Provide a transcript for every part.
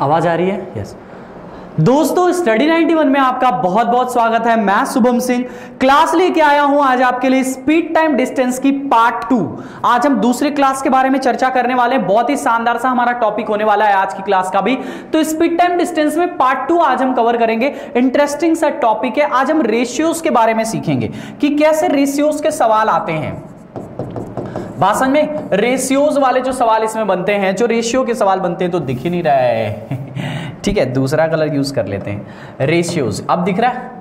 आवाज आ रही है? यस दोस्तों, स्टडी 91 में आपका बहुत बहुत स्वागत है। मैं शुभम सिंह क्लास लेके आया हूं आज आपके लिए स्पीड टाइम डिस्टेंस की पार्ट 2। आज हम दूसरे क्लास के बारे में चर्चा करने वाले हैं। बहुत ही शानदार सा हमारा टॉपिक होने वाला है आज की क्लास का भी। तो स्पीड टाइम डिस्टेंस में पार्ट 2 आज हम कवर करेंगे। इंटरेस्टिंग सा टॉपिक है। आज हम रेशियोज के बारे में सीखेंगे कि कैसे रेशियोज के सवाल आते हैं। भाषण में रेशियोज वाले जो सवाल इसमें बनते हैं, जो रेशियो के सवाल बनते हैं, तो दिख ही नहीं रहा है ठीक है, दूसरा कलर यूज कर लेते हैं। रेशियोज अब दिख रहा है।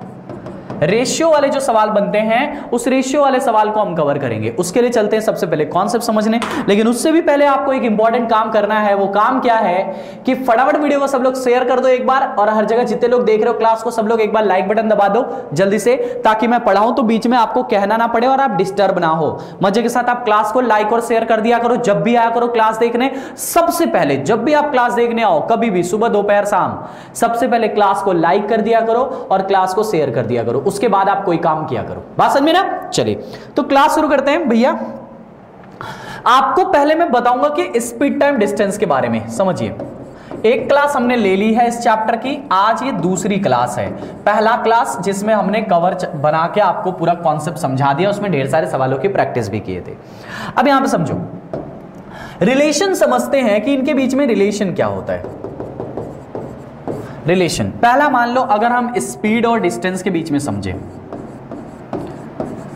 रेशियो वाले जो सवाल बनते हैं, उस रेशियो वाले सवाल को हम कवर करेंगे। उसके लिए चलते हैं सबसे पहले कॉन्सेप्ट समझने। लेकिन उससे भी पहले आपको एक इंपॉर्टेंट काम करना है। वो काम क्या है कि फटाफट वीडियो को सब लोग शेयर कर दो एक बार, और हर जगह जितने लोग देख रहे हो क्लास को, सब लोग एक बार लाइक बटन दबा दो जल्दी से, ताकि मैं पढ़ाऊं तो बीच में आपको कहना ना पड़े और आप डिस्टर्ब ना हो। मजे के साथ आप क्लास को लाइक और शेयर कर दिया करो जब भी आया करो क्लास देखने। सबसे पहले जब भी आप क्लास देखने आओ, कभी भी सुबह दोपहर शाम, सबसे पहले क्लास को लाइक कर दिया करो और क्लास को शेयर कर दिया करो। उसके बाद आप कोई काम किया करो। बात समझ में ना? चलिए तो क्लास शुरू करते हैं भैया। आपको पहले मैं बताऊंगा कि स्पीड टाइम डिस्टेंस के बारे में समझिए। एक क्लास हमने ले ली है इस चैप्टर की, आज ये दूसरी क्लास है। पहला क्लास जिसमें हमने कवर बना के आपको पूरा कॉन्सेप्ट समझा दिया, उसमें ढेर सारे सवालों की प्रैक्टिस भी किए थे। अब यहां पे समझो, रिलेशन समझते हैं कि इनके बीच में रिलेशन क्या होता है। रिलेशन पहला मान लो, अगर हम स्पीड और डिस्टेंस के बीच में समझे,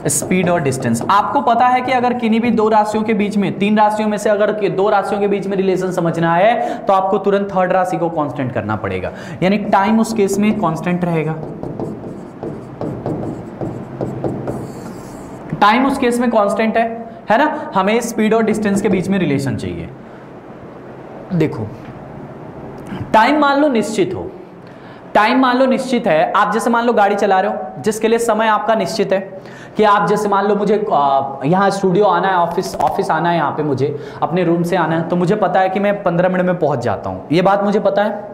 स्पीड और डिस्टेंस, आपको पता है कि अगर किन्हीं भी दो राशियों के बीच में, तीन राशियों में से अगर दो राशियों के बीच में रिलेशन समझना है तो आपको तुरंत थर्ड राशि को कांस्टेंट करना पड़ेगा। यानी टाइम उस केस में कांस्टेंट रहेगा। टाइम उस केस में कांस्टेंट है ना। हमें स्पीड और डिस्टेंस के बीच में रिलेशन चाहिए। देखो, टाइम मान लो निश्चित हो, टाइम मान लो निश्चित है। आप जैसे मान लो गाड़ी चला रहे हो, जिसके लिए समय आपका निश्चित है कि आप जैसे मान लो मुझे यहाँ स्टूडियो आना है, ऑफिस आना है, यहाँ पे मुझे अपने रूम से आना है, तो मुझे पता है कि मैं 15 मिनट में पहुंच जाता हूँ। ये बात मुझे पता है।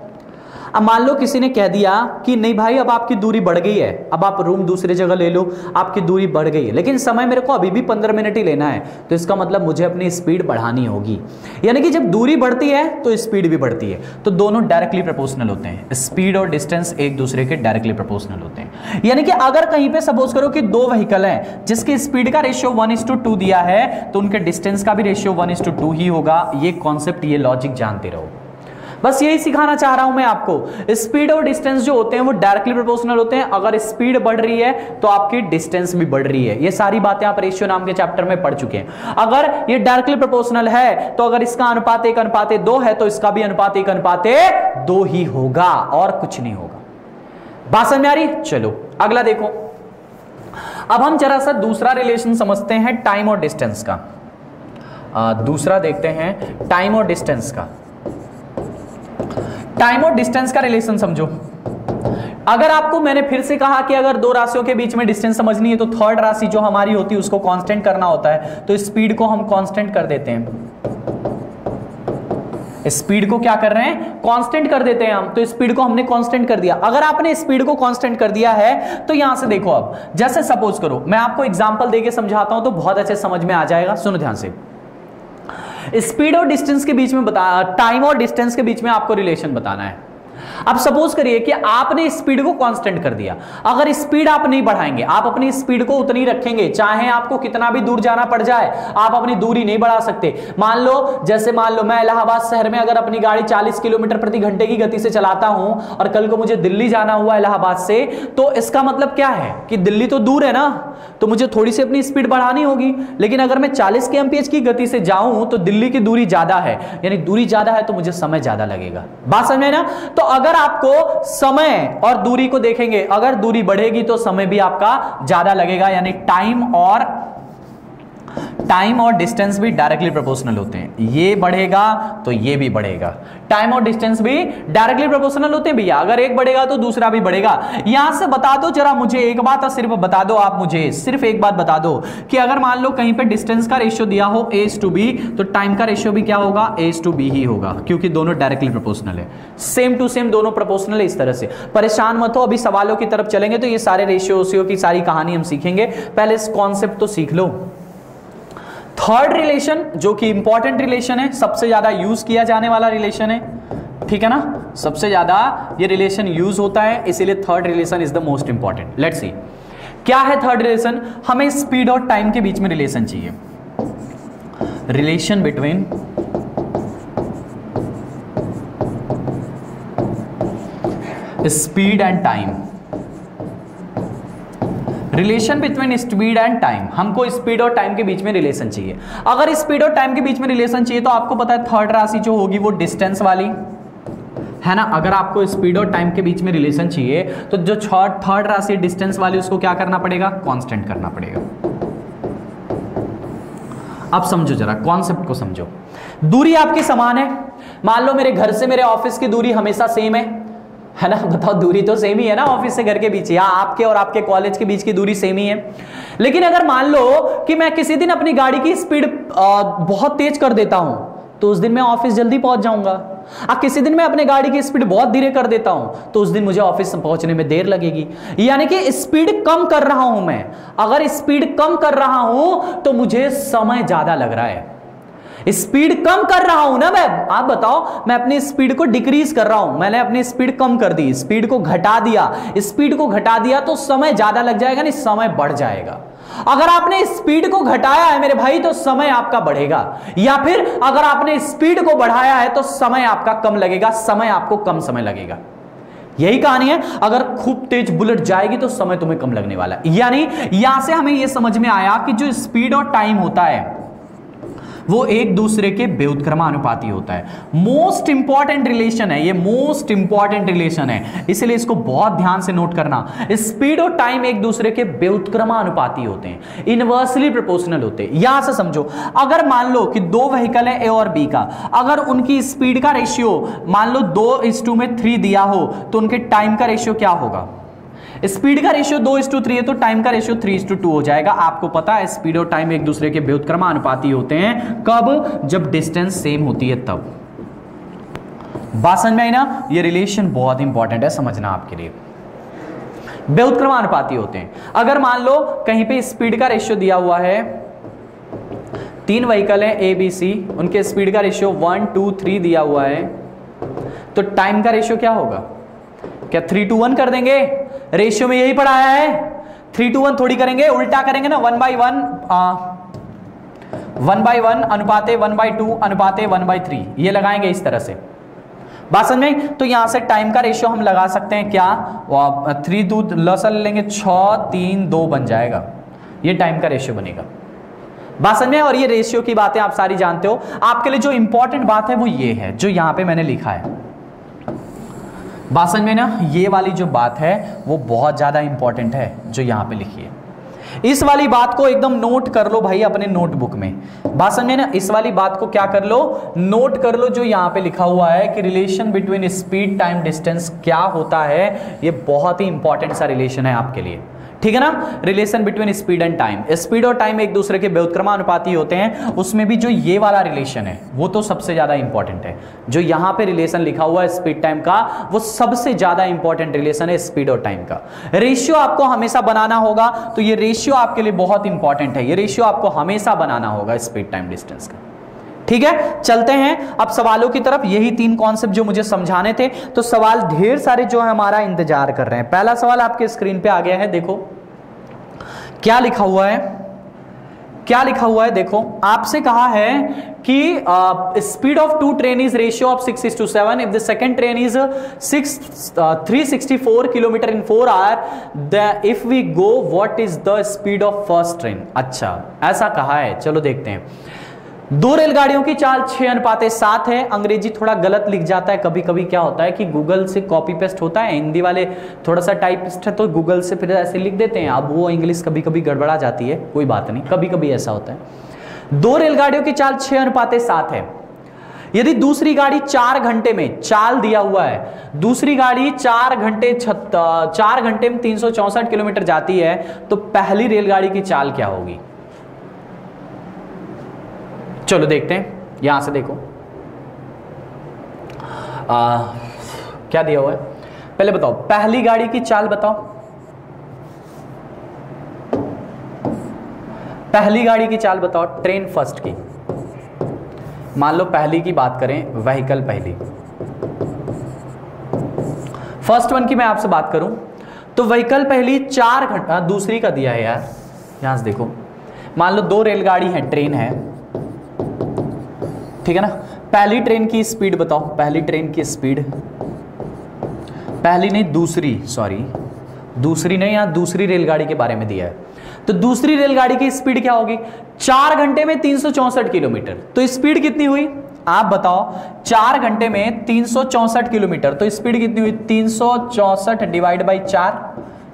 अब मान लो किसी ने कह दिया कि नहीं भाई, अब आपकी दूरी बढ़ गई है, अब आप रूम दूसरी जगह ले लो, आपकी दूरी बढ़ गई है, लेकिन समय मेरे को अभी भी 15 मिनट ही लेना है। तो इसका मतलब मुझे अपनी स्पीड बढ़ानी होगी। यानी कि जब दूरी बढ़ती है तो स्पीड भी बढ़ती है। तो दोनों डायरेक्टली प्रोपोर्शनल होते हैं। स्पीड और डिस्टेंस एक दूसरे के डायरेक्टली प्रोपोर्शनल होते हैं। यानी कि अगर कहीं पे सपोज करो कि दो व्हीकल हैं जिसकी स्पीड का रेशियो 1:2 दिया है, तो उनके डिस्टेंस का भी रेशियो 1:2 ही होगा। ये कॉन्सेप्ट, ये लॉजिक जानते रहो। बस यही सिखाना चाह रहा हूं मैं आपको। स्पीड और डिस्टेंस जो होते हैं वो डायरेक्टली प्रोपोर्शनल होते हैं। अगर स्पीड बढ़ रही है तो आपकी डिस्टेंस भी बढ़ रही है। ये सारी बातें आप रेशियो नाम के चैप्टर में पढ़ चुके हैं। अगर ये डायरेक्टली प्रोपोर्शनल है तो अगर इसका अनुपात 1:2 है तो इसका भी अनुपात 1:2 ही होगा, और कुछ नहीं होगा। बात समझ में आ रही? चलो अगला देखो। अब हम जरा सा दूसरा रिलेशन समझते हैं टाइम और डिस्टेंस का। दूसरा देखते हैं टाइम और डिस्टेंस का। टाइम और डिस्टेंस का रिलेशन समझो। अगर आपको मैंने फिर से कहा कि अगर दो राशियों के बीच में डिस्टेंस समझनी है तो थर्ड राशि जो हमारी होती है उसको कांस्टेंट करना होता है। तो स्पीड को हम कांस्टेंट कर देते हैं। स्पीड को क्या कर रहे हैं? कांस्टेंट कर देते हैं हम। तो स्पीड को हमने कांस्टेंट कर दिया। अगर आपने स्पीड को कांस्टेंट कर दिया है तो यहां से देखो, अब जैसे सपोज करो, मैं आपको एग्जांपल देके समझाता हूं तो बहुत अच्छे समझ में आ जाएगा। सुनो ध्यान से। स्पीड और डिस्टेंस के बीच में टाइम और डिस्टेंस के बीच में आपको रिलेशन बताना है। अब सपोज करिए कि आपने स्पीड को कांस्टेंट कर दिया। अगर स्पीड आप नहीं बढ़ाएंगे, आप अपनी स्पीड को उतनी रखेंगे, चाहे आपको कितना भी दूर जाना पड़ जाए, आप अपनी दूरी नहीं बढ़ा सकते। मान लो मैं इलाहाबाद शहर में अगर अपनी गाड़ी 40 किलोमीटर प्रति घंटे की गति से चलाता हूं और कल को मुझे दिल्ली जाना हुआ इलाहाबाद से, तो इसका मतलब क्या है कि दिल्ली तो दूर है ना, तो मुझे थोड़ी सी अपनी स्पीड बढ़ानी होगी। लेकिन अगर मैं 40 kmph की गति से जाऊं तो दिल्ली की दूरी ज्यादा है, यानी दूरी ज्यादा है तो मुझे समय ज्यादा लगेगा। बात समझ में ना? तो अगर आपको समय और दूरी को देखेंगे, अगर दूरी बढ़ेगी तो समय भी आपका ज्यादा लगेगा। यानी टाइम और डिस्टेंस भी डायरेक्टली प्रोपोर्शनल होते हैं। ये बढ़ेगा तो ये भी बढ़ेगा। टाइम और डिस्टेंस भी डायरेक्टली प्रोपोर्शनल होते हैं भैया। अगर एक बढ़ेगा तो दूसरा भी बढ़ेगा। यहां से बता दो जरा मुझे एक बात, सिर्फ बता दो आप मुझे, सिर्फ एक बात बता दो कि अगर मान लो कहीं पे डिस्टेंस का रेशियो दिया हो A:B, तो टाइम का रेशियो भी क्या होगा? A:B ही होगा, क्योंकि दोनों डायरेक्टली प्रोपोर्शनल है। सेम टू सेम दोनों प्रोपोर्शनल है। इस तरह से परेशान मत हो, अभी सवालों की तरफ चलेंगे तो ये सारे रेशियो की सारी कहानी हम सीखेंगे। पहले इस कॉन्सेप्ट तो सीख लो। थर्ड रिलेशन जो कि इंपॉर्टेंट रिलेशन है, सबसे ज्यादा यूज किया जाने वाला रिलेशन है, ठीक है ना, सबसे ज्यादा ये रिलेशन यूज होता है, इसीलिए third relation is the most important. Let's see क्या है थर्ड रिलेशन। हमें स्पीड और टाइम के बीच में रिलेशन चाहिए, relation between speed and time, relation between speed and time. हमको स्पीड और टाइम के बीच में रिलेशन चाहिए। अगर स्पीड और टाइम के बीच में रिलेशन चाहिए तो आपको पता है थर्ड राशि जो होगी वो डिस्टेंस वाली है ना। अगर आपको स्पीड और टाइम के बीच में रिलेशन चाहिए तो जो थर्ड राशि डिस्टेंस वाली उसको क्या करना पड़ेगा, कांस्टेंट करना पड़ेगा। अब समझो जरा, कॉन्सेप्ट को समझो। दूरी आपकी समान है, मान लो मेरे घर से मेरे ऑफिस की दूरी हमेशा सेम है ना। बताओ, दूरी तो सेम ही है ना ऑफिस से घर के बीच, या आपके और आपके कॉलेज के बीच की दूरी सेम ही है। लेकिन अगर मान लो कि मैं किसी दिन अपनी गाड़ी की स्पीड बहुत तेज कर देता हूं तो उस दिन मैं ऑफिस जल्दी पहुंच जाऊंगा। किसी दिन मैं अपने गाड़ी की स्पीड बहुत धीरे कर देता हूं तो उस दिन मुझे ऑफिस पहुंचने में देर लगेगी। यानी कि स्पीड कम कर रहा हूं मैं, अगर स्पीड कम कर रहा हूं तो मुझे समय ज्यादा लग रहा है। स्पीड कम कर रहा हूं ना मैं, आप बताओ, मैं अपनी स्पीड को डिक्रीज कर रहा हूं, मैंने अपनी स्पीड कम कर दी, स्पीड को घटा दिया, स्पीड को घटा दिया तो समय ज्यादा लग जाएगा, नहीं समय बढ़ जाएगा। अगर आपने स्पीड को घटाया है मेरे भाई तो समय आपका बढ़ेगा, या फिर अगर आपने स्पीड को बढ़ाया है तो समय आपका कम लगेगा, समय आपको कम समय लगेगा। यही कहानी है। अगर खूब तेज बुलेट जाएगी तो समय तुम्हें कम लगने वाला है। यानी यहां से हमें यह समझ में आया कि जो स्पीड और टाइम होता है वो एक दूसरे के व्युत्क्रमानुपाती होता है। मोस्ट इंपॉर्टेंट रिलेशन है ये, मोस्ट इंपॉर्टेंट रिलेशन है, इसलिए इसको बहुत ध्यान से नोट करना। स्पीड और टाइम एक दूसरे के व्युत्क्रमानुपाती होते हैं, इनवर्सली प्रोपोर्शनल होते हैं। यहां से समझो, अगर मान लो कि दो व्हीकल है ए और बी का, अगर उनकी स्पीड का रेशियो मान लो 2:3 में दिया हो तो उनके टाइम का रेशियो क्या होगा। स्पीड का रेशियो 2:3 है तो टाइम का रेशियो 3:2 हो जाएगा। आपको पता है स्पीड और टाइम एक दूसरे के व्युत्क्रमानुपाती होते हैं, कब, जब डिस्टेंस सेम होती है तब। बात समझ में आई ना, ये रिलेशन बहुत इंपॉर्टेंट है समझना आपके लिए। व्युत्क्रमानुपाती होते हैं। अगर मान लो कहीं पे स्पीड का रेशियो दिया हुआ है, 3 व्हीकल है ए बी सी, उनके स्पीड का रेशियो 1, 2, 3 दिया हुआ है, तो टाइम का रेशियो क्या होगा। क्या 3:1 कर देंगे, रेशियो में यही पढ़ाया है, 3:1 थोड़ी करेंगे, उल्टा करेंगे ना, 1/1 अनुपाते 1/2 अनुपाते 1/3, ये लगाएंगे इस तरह से। बात समझ में। तो यहां से टाइम का रेशियो हम लगा सकते हैं क्या, 3 2 लसल लेंगे, 6 3 2 बन जाएगा, ये टाइम का रेशियो बनेगा। बात समझ में। और ये रेशियो की बातें आप सारी जानते हो। आपके लिए जो इंपॉर्टेंट बात है वो ये है जो यहां पे मैंने लिखा है। बात समझ में ना, ये वाली जो बात है वो बहुत ज्यादा इंपॉर्टेंट है जो यहां पे लिखी है। इस वाली बात को एकदम नोट कर लो भाई अपने नोटबुक में। बात समझे ना, इस वाली बात को क्या कर लो, नोट कर लो। जो यहां पे लिखा हुआ है कि relation between speed time distance क्या होता है, ये बहुत ही इंपॉर्टेंट सा रिलेशन है आपके लिए, ठीक है ना। Relation between speed and time, speed और टाइम एक दूसरे के व्युत्क्रमानुपाती होते हैं। उसमें भी जो ये वाला रिलेशन है वो तो सबसे ज्यादा इंपॉर्टेंट है। जो यहां पे रिलेशन लिखा हुआ है स्पीड टाइम का, वो सबसे ज्यादा इंपॉर्टेंट रिलेशन है स्पीड और टाइम का। रेशियो आपको हमेशा बनाना होगा, तो ये रेशियो आपके लिए बहुत इंपॉर्टेंट है। ये रेशियो आपको हमेशा बनाना होगा स्पीड टाइम डिस्टेंस का, ठीक है। चलते हैं अब सवालों की तरफ। यही 3 कॉन्सेप्ट जो मुझे समझाने थे, तो सवाल ढेर सारे जो है हमारा इंतजार कर रहे हैं। पहला सवाल आपके स्क्रीन पे आ गया है, देखो क्या लिखा हुआ है, क्या लिखा हुआ है। देखो आपसे कहा है कि speed of 2 train is ratio of 6:7 if the second train is 364 kilometre in 4 hour, if we go what is the speed of first train. अच्छा ऐसा कहा है, चलो देखते हैं। 2 रेलगाड़ियों की चाल 6:7 है। अंग्रेजी थोड़ा गलत लिख जाता है कभी कभी, क्या होता है कि गूगल से कॉपी पेस्ट होता है, हिंदी वाले थोड़ा सा टाइपिस्ट है तो गूगल से फिर ऐसे लिख देते हैं। अब वो इंग्लिश कभी कभी गड़बड़ा जाती है, कोई बात नहीं, कभी कभी ऐसा होता है। 2 रेलगाड़ियों की चाल 6:7 है। यदि दूसरी गाड़ी 4 घंटे में, चाल दिया हुआ है, दूसरी गाड़ी 4 घंटे में 364 किलोमीटर जाती है, तो पहली रेलगाड़ी की चाल क्या होगी। चलो देखते हैं, यहां से देखो क्या दिया हुआ है। पहले बताओ पहली गाड़ी की चाल बताओ, पहली गाड़ी की चाल बताओ, ट्रेन फर्स्ट की। मान लो पहली की बात करें, व्हीकल पहली, फर्स्ट वन की मैं आपसे बात करूं तो व्हीकल पहली 4 घंटा, दूसरी का दिया है यार, यहां से देखो, मान लो 2 रेलगाड़ी है, ट्रेन है, ठीक है ना। पहली ट्रेन की स्पीड बताओ, पहली ट्रेन की स्पीड, पहली नहीं दूसरी, सॉरी दूसरी नहीं, यहां दूसरी रेलगाड़ी के बारे में दिया है। तो दूसरी रेलगाड़ी की स्पीड क्या होगी, 4 घंटे में 364 किलोमीटर। तो स्पीड कितनी हुई आप बताओ, 4 घंटे में 364 किलोमीटर, तो स्पीड कितनी हुई 364 डिवाइड बाई 4,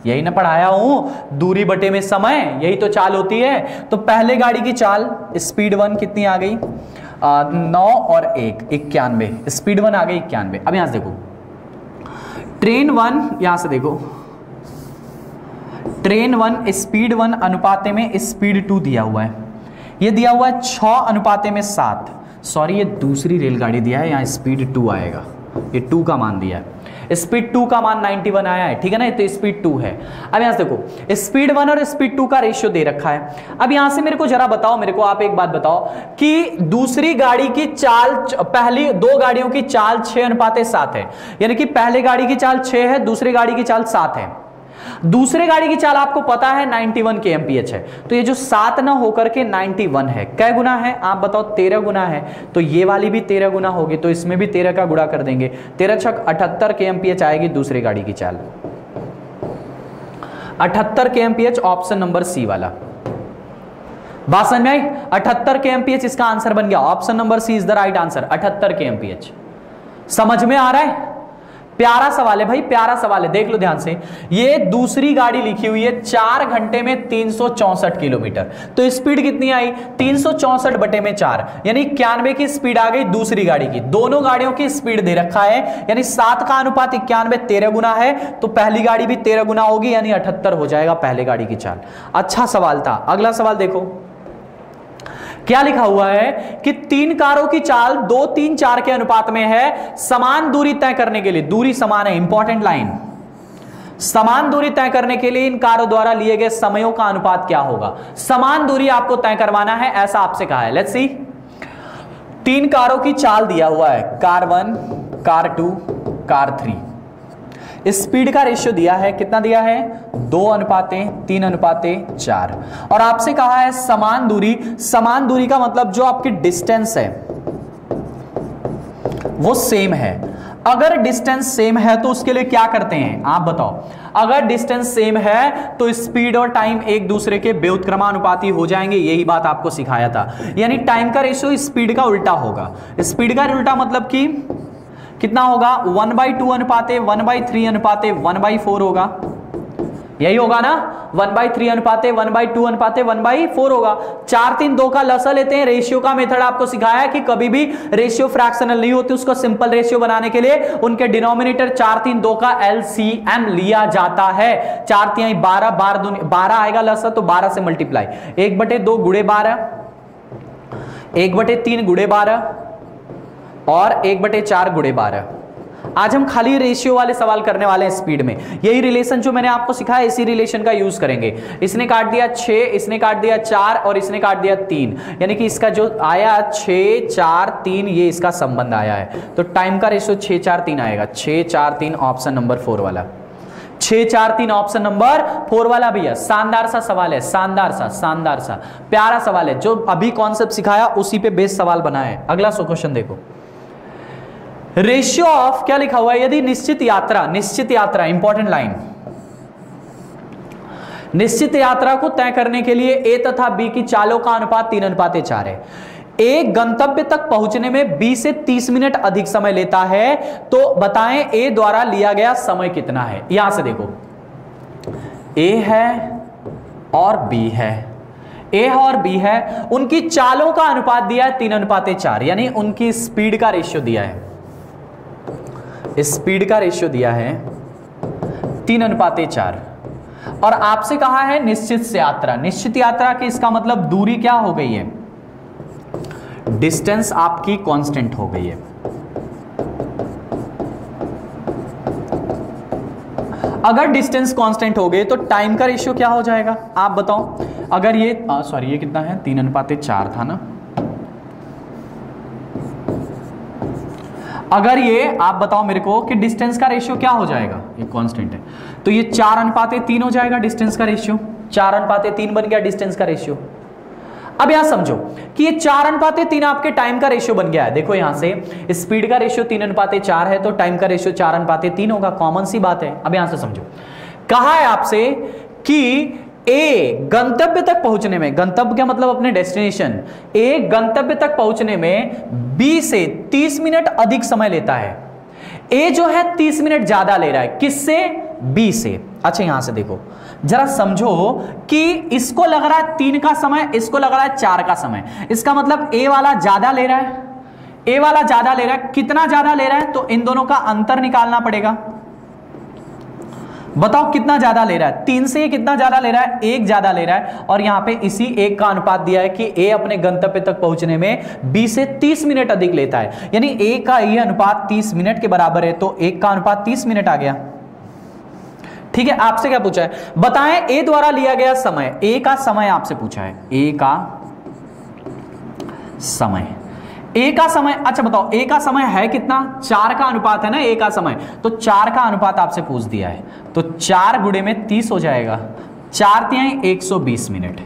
यही ना पढ़ाया हूं, दूरी बटे में समय, यही तो चाल होती है। तो पहले गाड़ी की चाल स्पीड 1 कितनी आ गई, 9 और 1 91, स्पीड 1 आ गई 91। अब यहां से देखो ट्रेन 1, यहां से देखो ट्रेन 1 स्पीड 1 अनुपाते में स्पीड 2 दिया हुआ है, ये दिया हुआ है 6 अनुपाते में 7, सॉरी ये दूसरी रेलगाड़ी दिया है, यहां स्पीड 2 आएगा, ये 2 का मान दिया है, स्पीड 2 का मान 91 आया है, ठीक है ना, तो स्पीड 2 है। अब यहां से देखो स्पीड 1 और स्पीड 2 का रेशियो दे रखा है। अब यहां से मेरे को जरा बताओ, मेरे को आप एक बात बताओ कि दूसरी गाड़ी की चाल, पहली 2 गाड़ियों की चाल 6 अनुपाते 7 है, यानी कि पहले गाड़ी की चाल 6 है, दूसरी गाड़ी की चाल 7 है। दूसरे गाड़ी की चाल आपको पता है 91 kmph है, तो ये जो 7 ना होकर के 91 है, कै गुना है आप बताओ, 13 गुना है, तो ये वाली भी 13 गुना होगी, तो इसमें भी 13 का गुणा कर देंगे, 13 छक 78 kmph आएगी दूसरी गाड़ी की चाल, 78 kmph, ऑप्शन नंबर सी वाला। बात समझ में आई, 78 kmph इसका आंसर बन गया, option number C is the right answer, 78 kmph। समझ में आ रहा है, प्यारा सवाल है भाई, प्यारा सवाल है, देख लो ध्यान से। ये दूसरी गाड़ी लिखी हुई है 4 घंटे में 364 किलोमीटर, तो स्पीड कितनी आई 364 बटे में 4, यानी 91 की स्पीड आ गई दूसरी गाड़ी की। दोनों गाड़ियों की स्पीड दे रखा है, यानी 7 का अनुपात 91 13 गुना है, तो पहली गाड़ी भी 13 गुना होगी, यानी 78 हो जाएगा पहले गाड़ी की चाल। अच्छा सवाल था। अगला सवाल देखो क्या लिखा हुआ है कि 3 कारों की चाल 2 3 4 के अनुपात में है, समान दूरी तय करने के लिए, दूरी समान है, इंपॉर्टेंट लाइन, समान दूरी तय करने के लिए इन कारों द्वारा लिए गए समयों का अनुपात क्या होगा। समान दूरी आपको तय करवाना है, ऐसा आपसे कहा है। लेट्स सी, 3 कारों की चाल दिया हुआ है, कार 1, कार 2, कार 3, स्पीड का रेशियो दिया है, कितना दिया है 2 अनुपाते 3 अनुपाते 4, और आपसे कहा है समान दूरी। समान दूरी का मतलब जो आपकी डिस्टेंस है वो सेम है। अगर डिस्टेंस सेम है तो उसके लिए क्या करते हैं आप बताओ, अगर डिस्टेंस सेम है तो स्पीड और टाइम एक दूसरे के व्युत्क्रमानुपाती हो जाएंगे, यही बात आपको सिखाया था। यानी टाइम का रेशियो स्पीड का उल्टा होगा। स्पीड का उल्टा मतलब कि कितना होगा 1/2 अनुपाते 1/3 अनुपाते 1/4 होगा, यही होगा ना, 1/3 अनुपाते 1/2 अनुपाते 1/4 होगा। 4 3 2 का लसा लेते हैं। रेशियो का मेथड आपको सिखाया है कि कभी भी रेशियो फ्रैक्शनल नहीं होती, उसको सिंपल रेशियो बनाने के लिए उनके डिनोमिनेटर 4 3 2 का LCM लिया जाता है। 4 3 12, 12 आएगा लसा तो 12 से मल्टीप्लाई, 1/2 गुणे 12, 1/3 गुणे 12 और 1/4 गुणे 12। आज हम खाली रेशियो वाले सवाल करने वाले हैं स्पीड में। यही रिलेशन जो मैंने आपको सिखाया इसी रिलेशन का यूज करेंगे। इसने काट दिया 6, इसने काट दिया 4 और इसने काट दिया 3, यानी कि इसका जो आया 6 4 3, ये इसका संबंध आया है। तो टाइम का रेशियो 6 4 3 आएगा, 6 4 3 ऑप्शन नंबर 4 वाला, 6 4 3 ऑप्शन नंबर 4 वाला। भैया शानदार सा सवाल है, शानदार सा प्यारा सवाल है। जो अभी कॉन्सेप्ट सिखाया उसी पे बेस सवाल बना है। अगला क्वेश्चन देखो, रेशियो ऑफ क्या लिखा हुआ है, यदि निश्चित यात्रा इंपॉर्टेंट लाइन, निश्चित यात्रा को तय करने के लिए ए तथा बी की चालों का अनुपात 3 अनुपात 4 है। ए गंतव्य तक पहुंचने में 20 से 30 मिनट अधिक समय लेता है, तो बताएं ए द्वारा लिया गया समय कितना है। यहां से देखो, ए है और बी है, ए और बी है, उनकी चालों का अनुपात दिया है 3 अनुपात 4, यानी उनकी स्पीड का रेशियो दिया है, स्पीड का रेशियो दिया है 3 अनुपात 4। और आपसे कहा है निश्चित यात्रा, निश्चित यात्रा की इसका मतलब दूरी क्या हो गई है, डिस्टेंस आपकी कांस्टेंट हो गई है। अगर डिस्टेंस कांस्टेंट हो गए तो टाइम का रेशियो क्या हो जाएगा आप बताओ। अगर ये सॉरी ये कितना है 3 अनुपात 4 था ना। अगर ये आप बताओ मेरे को कि डिस्टेंस का रेशियो क्या हो जाएगा, ये कांस्टेंट है, तो ये 4:3 हो जाएगा डिस्टेंस का रेशियो। 4:3 बन गया डिस्टेंस का रेशियो। अब यहां समझो कि ये 4:3 आपके टाइम का रेशियो बन गया है। देखो यहां से स्पीड का रेशियो 3:4 है, तो टाइम का रेशियो 4:3 होगा, कॉमन सी बात है। अब यहां से समझो, कहा है आपसे कि ए गंतव्य तक पहुंचने में, गंतव्य क्या मतलब अपने डेस्टिनेशन, ए गंतव्य तक पहुंचने में बी से 30 मिनट अधिक समय लेता है। ए जो है 30 मिनट ज्यादा ले रहा है, किससे? बी से। अच्छा यहां से देखो जरा समझो कि इसको लग रहा है 3 का समय, इसको लग रहा है 4 का समय, इसका मतलब ए वाला ज्यादा ले रहा है, ए वाला ज्यादा ले रहा है। कितना ज्यादा ले रहा है? तो इन दोनों का अंतर निकालना पड़ेगा। बताओ कितना ज्यादा ले रहा है? 3 से कितना ज्यादा ले रहा है? 1 ज्यादा ले रहा है। और यहां पे इसी 1 का अनुपात दिया है कि ए अपने गंतव्य तक पहुंचने में बी से 30 मिनट अधिक लेता है, यानी ए का ये अनुपात 30 मिनट के बराबर है, तो 1 का अनुपात 30 मिनट आ गया। ठीक है, आपसे क्या पूछा है? बताएं ए द्वारा लिया गया समय, ए का समय आपसे पूछा है, ए का समय, ए का समय। अच्छा बताओ ए का समय है कितना? 4 का अनुपात है ना ए का समय, तो 4 का अनुपात आपसे पूछ दिया है, तो 4 गुणे में 30 हो जाएगा, 4 तिहाई 120 मिनट।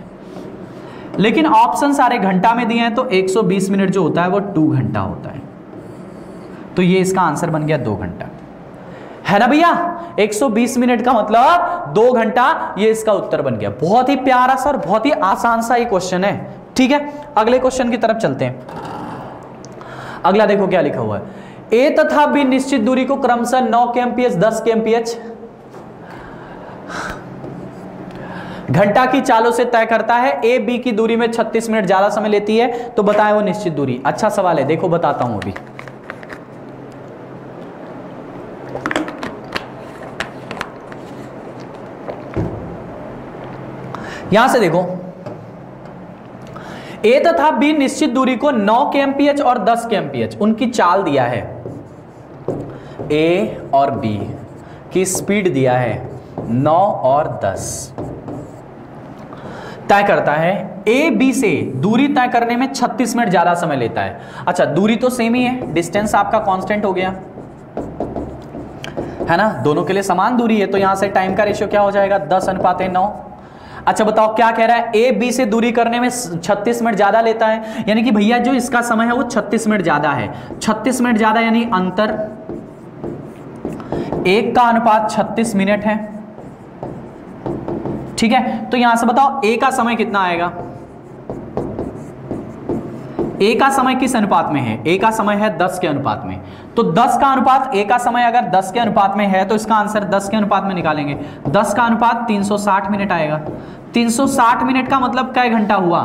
लेकिन ऑप्शन सारे घंटा में दिए हैं, तो 120 मिनट जो होता है वो 2 घंटा होता है, तो ये इसका आंसर बन गया 2 घंटा, है ना भैया। 120 मिनट का मतलब 2 घंटा, ये इसका उत्तर बन गया। बहुत ही प्यारा सा और बहुत ही आसान सा ये क्वेश्चन है। ठीक है, अगले क्वेश्चन की तरफ चलते हैं। अगला देखो क्या लिखा हुआ है, ए तथा बी निश्चित दूरी को क्रमशः 9 kmph 10 kmph घंटा की चालों से तय करता है। ए बी की दूरी में 36 मिनट ज्यादा समय लेती है, तो बताएं वो निश्चित दूरी। अच्छा सवाल है, देखो बताता हूं अभी। यहां से देखो, ए तथा बी निश्चित दूरी को 9 kmph और 10 kmph उनकी चाल दिया है, ए और बी की स्पीड दिया है 9 और 10, तय करता है। ए बी से दूरी तय करने में 36 मिनट ज्यादा समय लेता है। अच्छा दूरी तो सेम ही है, डिस्टेंस आपका कांस्टेंट हो गया है ना, दोनों के लिए समान दूरी है, तो यहां से टाइम का रेशियो क्या हो जाएगा? 10:9। अच्छा बताओ क्या कह रहा है? ए बी से दूरी करने में 36 मिनट ज्यादा लेता है, यानी कि भैया जो इसका समय है वो 36 मिनट ज्यादा है। 36 मिनट ज्यादा यानी अंतर 1 का अनुपात 36 मिनट है। ठीक है, तो यहां से बताओ ए का समय कितना आएगा? ए का समय किस अनुपात में है? ए का समय है 10 के अनुपात में, तो 10 का अनुपात, ए का समय अगर 10 के अनुपात में है तो इसका आंसर 10 के अनुपात में निकालेंगे। 10 का अनुपात 360 मिनट आएगा। 360 मिनट का मतलब कै घंटा हुआ?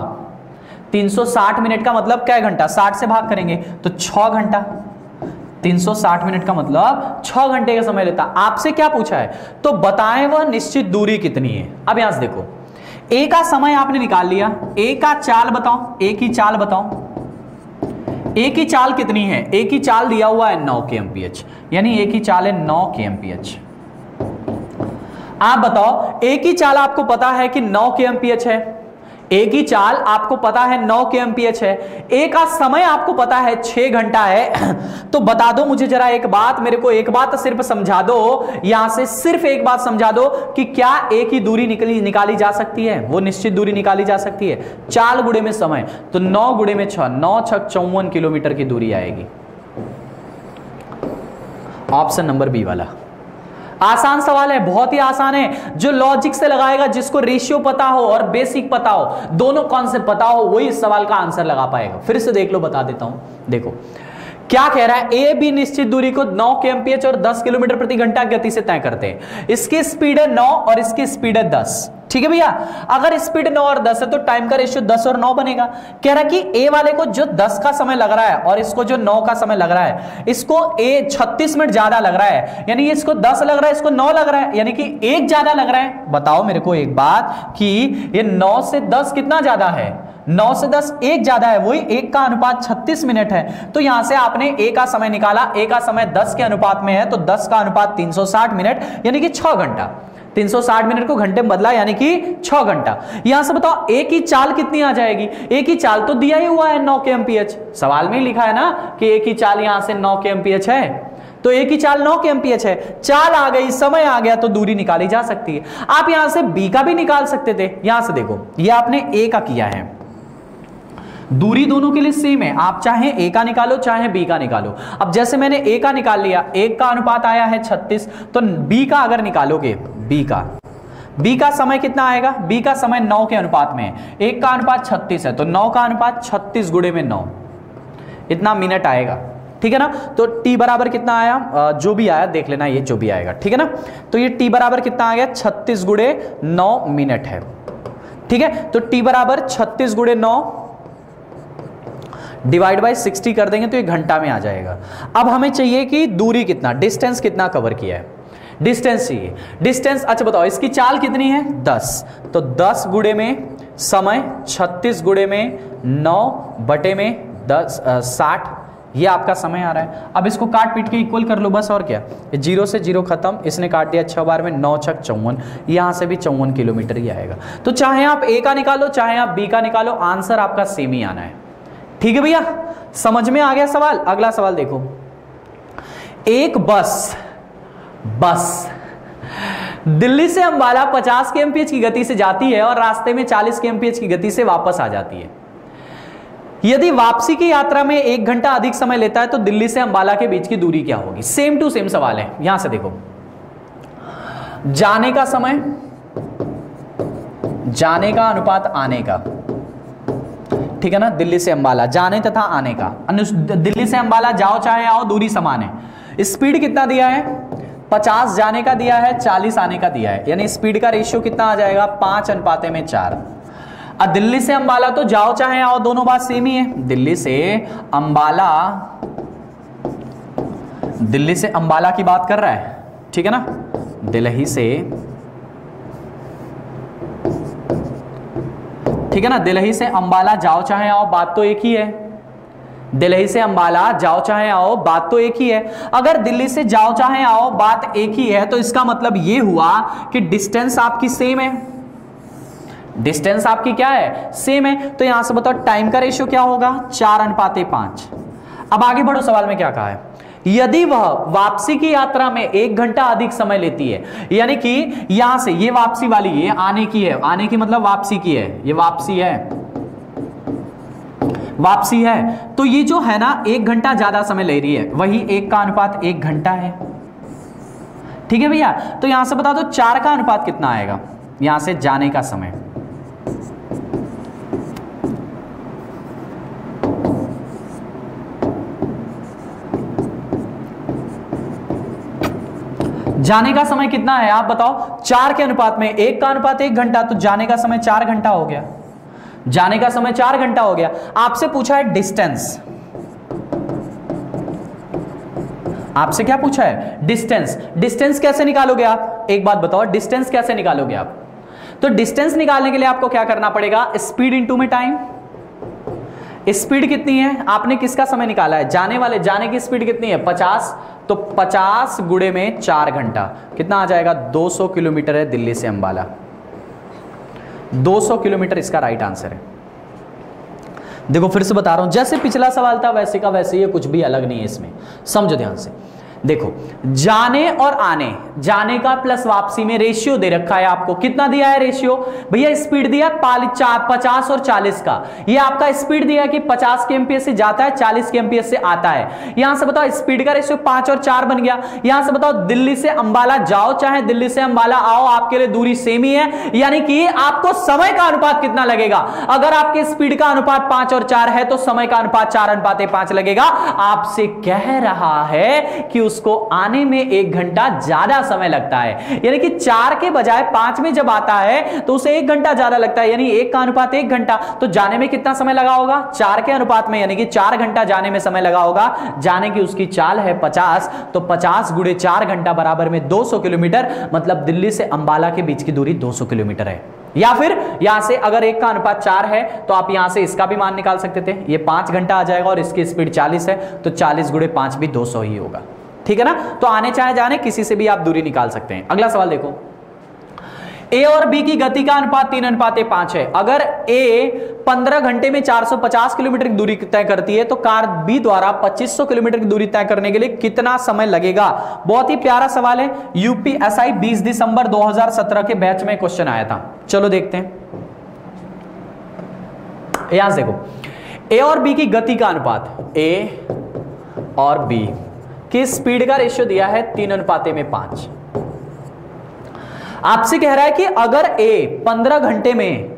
360 मिनट का मतलब कै घंटा? 60 से भाग करेंगे तो 6 घंटा। 360 मिनट का मतलब 6 घंटे का समय लेता। आपसे क्या पूछा है? तो बताएं वह निश्चित दूरी कितनी है। अब यहां से देखो, ए का समय आपने निकाल लिया, ए का चाल बताओ, ए की चाल बताओ, ए की चाल कितनी है? ए की चाल दिया हुआ है 9 kmph, यानी ए की चाल है 9 kmph। आप बताओ ए की चाल आपको पता है कि 9 kmph है, ए की चाल आपको पता है 9 kmph है, ए का समय आपको पता है 6 घंटा है। तो बता दो मुझे जरा एक बात, मेरे को एक बात सिर्फ समझा दो, यहां से सिर्फ एक बात समझा दो कि क्या ए की दूरी निकाली जा सकती है? वो निश्चित दूरी निकाली जा सकती है। चाल गुणे में समय, तो 9 गुणे में 6, 9 छक 54 किलोमीटर की दूरी आएगी। ऑप्शन नंबर बी वाला। आसान सवाल है, बहुत ही आसान है। जो लॉजिक से लगाएगा, जिसको रेशियो पता हो और बेसिक पता हो, दोनों कॉन्सेप्ट पता हो, वही इस सवाल का आंसर लगा पाएगा। फिर से देख लो, बता देता हूं। देखो क्या कह रहा है, ए बी निश्चित दूरी को 9 kmph और 10 किलोमीटर प्रति घंटा गति से तय करते हैं। इसकी स्पीड है 9 और इसकी स्पीड है 10। ठीक है भैया, अगर स्पीड 9 और 10 है तो टाइम का रेशियो 10 और 9 बनेगा। कह रहा है कि ए वाले को जो 10 का समय लग रहा है और इसको जो 9 का समय लग रहा है, इसको ए 36 मिनट ज्यादा लग रहा है, यानी इसको 10 लग रहा है, इसको 9 लग रहा है, यानी कि 1 ज्यादा लग रहा है। बताओ मेरे को एक बात कि ये 9 से 10 कितना ज्यादा है? 9 से 10 1 ज्यादा है, वही 1 का अनुपात 36 मिनट है। तो यहां से आपने ए का समय निकाला, ए का समय 10 के अनुपात में है, तो 10 का अनुपात 360 मिनट, यानी कि 6 घंटा। 360 मिनट को घंटे में बदला यानी कि 6 घंटा। यहां से बताओ ए की चाल कितनी आ जाएगी, ए की चाल तो दिया ही हुआ है 9 kmph, सवाल में ही लिखा है ना कि ए की चाल यहां से 9 kmph है, तो ए की चाल 9 kmph है, चाल आ गई, समय आ गया तो दूरी निकाली जा सकती है। आप यहां से बी का भी निकाल सकते थे। यहां से देखो ये आपने ए का किया है, दूरी दोनों के लिए सेम है, आप चाहे ए का निकालो चाहे बी का निकालो। अब जैसे मैंने ए का निकाल लिया, एक का अनुपात आया है 36, तो बी का अगर निकालोगे, बी का समय कितना आएगा, बी का समय 9 के अनुपात में है, एक का अनुपात 36 है, तो 9 का अनुपात 36 गुणे में 9, इतना मिनट आएगा। ठीक है ना, तो t बराबर कितना आया, जो भी आया देख लेना, ये जो भी आएगा। ठीक है ना, तो ये t बराबर कितना आ गया, 36 गुणे 9 मिनट है। ठीक है, तो t बराबर 36 गुणे 9 डिवाइड बाय 60 कर देंगे तो ये घंटा में आ जाएगा। अब हमें चाहिए कि दूरी कितना, डिस्टेंस कितना कवर किया है, डिस्टेंस चाहिए। डिस्टेंस, अच्छा बताओ इसकी चाल कितनी है 10, तो 10 गुणे में समय 36 गुणे में 9 बटे में 10 60, ये आपका समय आ रहा है। अब इसको काट पीट के इक्वल कर लो बस, और क्या, 0 से 0 खत्म, इसने काट दिया 6 बार में, 9 छक 54, यहां से भी 54 किलोमीटर ही आएगा। तो चाहे आप ए का निकालो चाहे आप बी का निकालो, आंसर आपका सेम ही आना है। ठीक है भैया, समझ में आ गया सवाल। अगला सवाल देखो, एक बस दिल्ली से अंबाला 50 kmph की गति से जाती है और रास्ते में 40 kmph की गति से वापस आ जाती है। यदि वापसी की यात्रा में 1 घंटा अधिक समय लेता है तो दिल्ली से अंबाला के बीच की दूरी क्या होगी। सेम टू सेम सवाल है। यहां से देखो, जाने का समय, जाने का अनुपात आने का, ठीक है ना, दिल्ली से अंबाला जाने तथा आने का, दिल्ली से अंबाला जाओ चाहे आओ दूरी समान है। स्पीड कितना दिया है, 50 जाने का दिया है, 40 आने का दिया है, यानी स्पीड का रेशियो कितना आ जाएगा 5:4। अब दिल्ली से अंबाला तो जाओ चाहे आओ दोनों बात सेम ही है। दिल्ली से अंबाला की बात कर रहा है, ठीक है ना, दिल्ली से, ठीक है ना, दिल्ली से अंबाला जाओ चाहे आओ बात तो एक ही है। दिल्ली से अंबाला जाओ चाहे आओ बात तो एक ही है। अगर दिल्ली से जाओ चाहे आओ बात एक ही है तो इसका मतलब यह हुआ कि डिस्टेंस आपकी सेम है। डिस्टेंस आपकी क्या है, सेम है। तो यहां से बताओ टाइम का रेशियो क्या होगा 4:5। अब आगे बढ़ो, सवाल में क्या कहा है, यदि वह वापसी की यात्रा में 1 घंटा अधिक समय लेती है, यानी कि यहां से ये वापसी वाली, ये आने की है, आने की मतलब वापसी की है, ये वापसी है, वापसी है, तो ये जो है ना 1 घंटा ज्यादा समय ले रही है, वही 1 का अनुपात 1 घंटा है। ठीक है भैया, तो यहां से बता दो 4 का अनुपात कितना आएगा, यहां से जाने का समय, जाने का समय कितना है आप बताओ, 4 के अनुपात में 1 का अनुपात 1 घंटा, तो जाने का समय 4 घंटा हो गया, जाने का समय 4 घंटा हो गया। आपसे पूछा है डिस्टेंस, आपसे क्या पूछा है डिस्टेंस। डिस्टेंस कैसे निकालोगे आप, एक बात बताओ, डिस्टेंस कैसे निकालोगे आप। तो डिस्टेंस निकालने के लिए आपको क्या करना पड़ेगा, स्पीड इंटू में टाइम। स्पीड कितनी है, आपने किसका समय निकाला है, जाने वाले, जाने की स्पीड कितनी है 50, तो 50 गुणे में 4 घंटा कितना आ जाएगा 200 किलोमीटर है दिल्ली से अंबाला। 200 किलोमीटर इसका राइट आंसर है। देखो फिर से बता रहा हूं, जैसे पिछला सवाल था वैसे का वैसे ही, कुछ भी अलग नहीं है इसमें, समझो ध्यान से। देखो जाने और आने, जाने का प्लस वापसी में रेशियो दे रखा है आपको, कितना दिया है रेशियो भैया, स्पीड दिया 50 और 40 का, ये आपका स्पीड दिया कि 50 kmph से जाता है 40 kmph से आता है। यहां से बताओ स्पीड का रेशियो 5 और 4 बन गया। यहां से बताओ दिल्ली से अंबाला जाओ चाहे दिल्ली से अंबाला आओ, आपके लिए दूरी सेम ही है, यानी कि आपको समय का अनुपात कितना लगेगा, अगर आपके स्पीड का अनुपात 5 और 4 है तो समय का अनुपात 4:5 लगेगा। आपसे कह रहा है कि उसको आने में 1 घंटा ज्यादा समय लगता है, यानी कि 4 के बजाय 5 में जब आता है तो उसे 1 घंटा ज्यादा लगता है, यानी 1 का अनुपात 1 घंटा। तो जाने में कितना समय लगा होगा 4 के अनुपात में, यानी कि 4 घंटा जाने में समय लगा होगा। जाने की उसकी चाल है 50, तो 50 गुणे 4 घंटा बराबर में 200 किलोमीटर, मतलब दिल्ली से अंबाला के बीच की दूरी 200 किलोमीटर है। या फिर यहां से अगर 1 का अनुपात 4 है तो आप यहां से इसका भी मान निकाल सकते थे, ये 5 घंटा आ जाएगा और इसकी स्पीड 40 है, तो 40 गुणे 5 भी 200 ही होगा। ठीक है ना, तो आने चाहे जाने किसी से भी आप दूरी निकाल सकते हैं। अगला सवाल देखो, ए और बी की गति का अनुपात 3:5 है। अगर ए 15 घंटे में 450 किलोमीटर की दूरी तय करती है तो कार बी द्वारा 2500 किलोमीटर की दूरी तय करने के लिए कितना समय लगेगा? बहुत ही प्यारा सवाल है, यूपीएसआई 20 दिसंबर 2017 के बैच में क्वेश्चन आया था। चलो देखते हैं, यहां से देखो, ए और बी की गति का अनुपात, ए और बी की स्पीड का रेशियो दिया है 3:5। आपसे कह रहा है कि अगर ए 15 घंटे में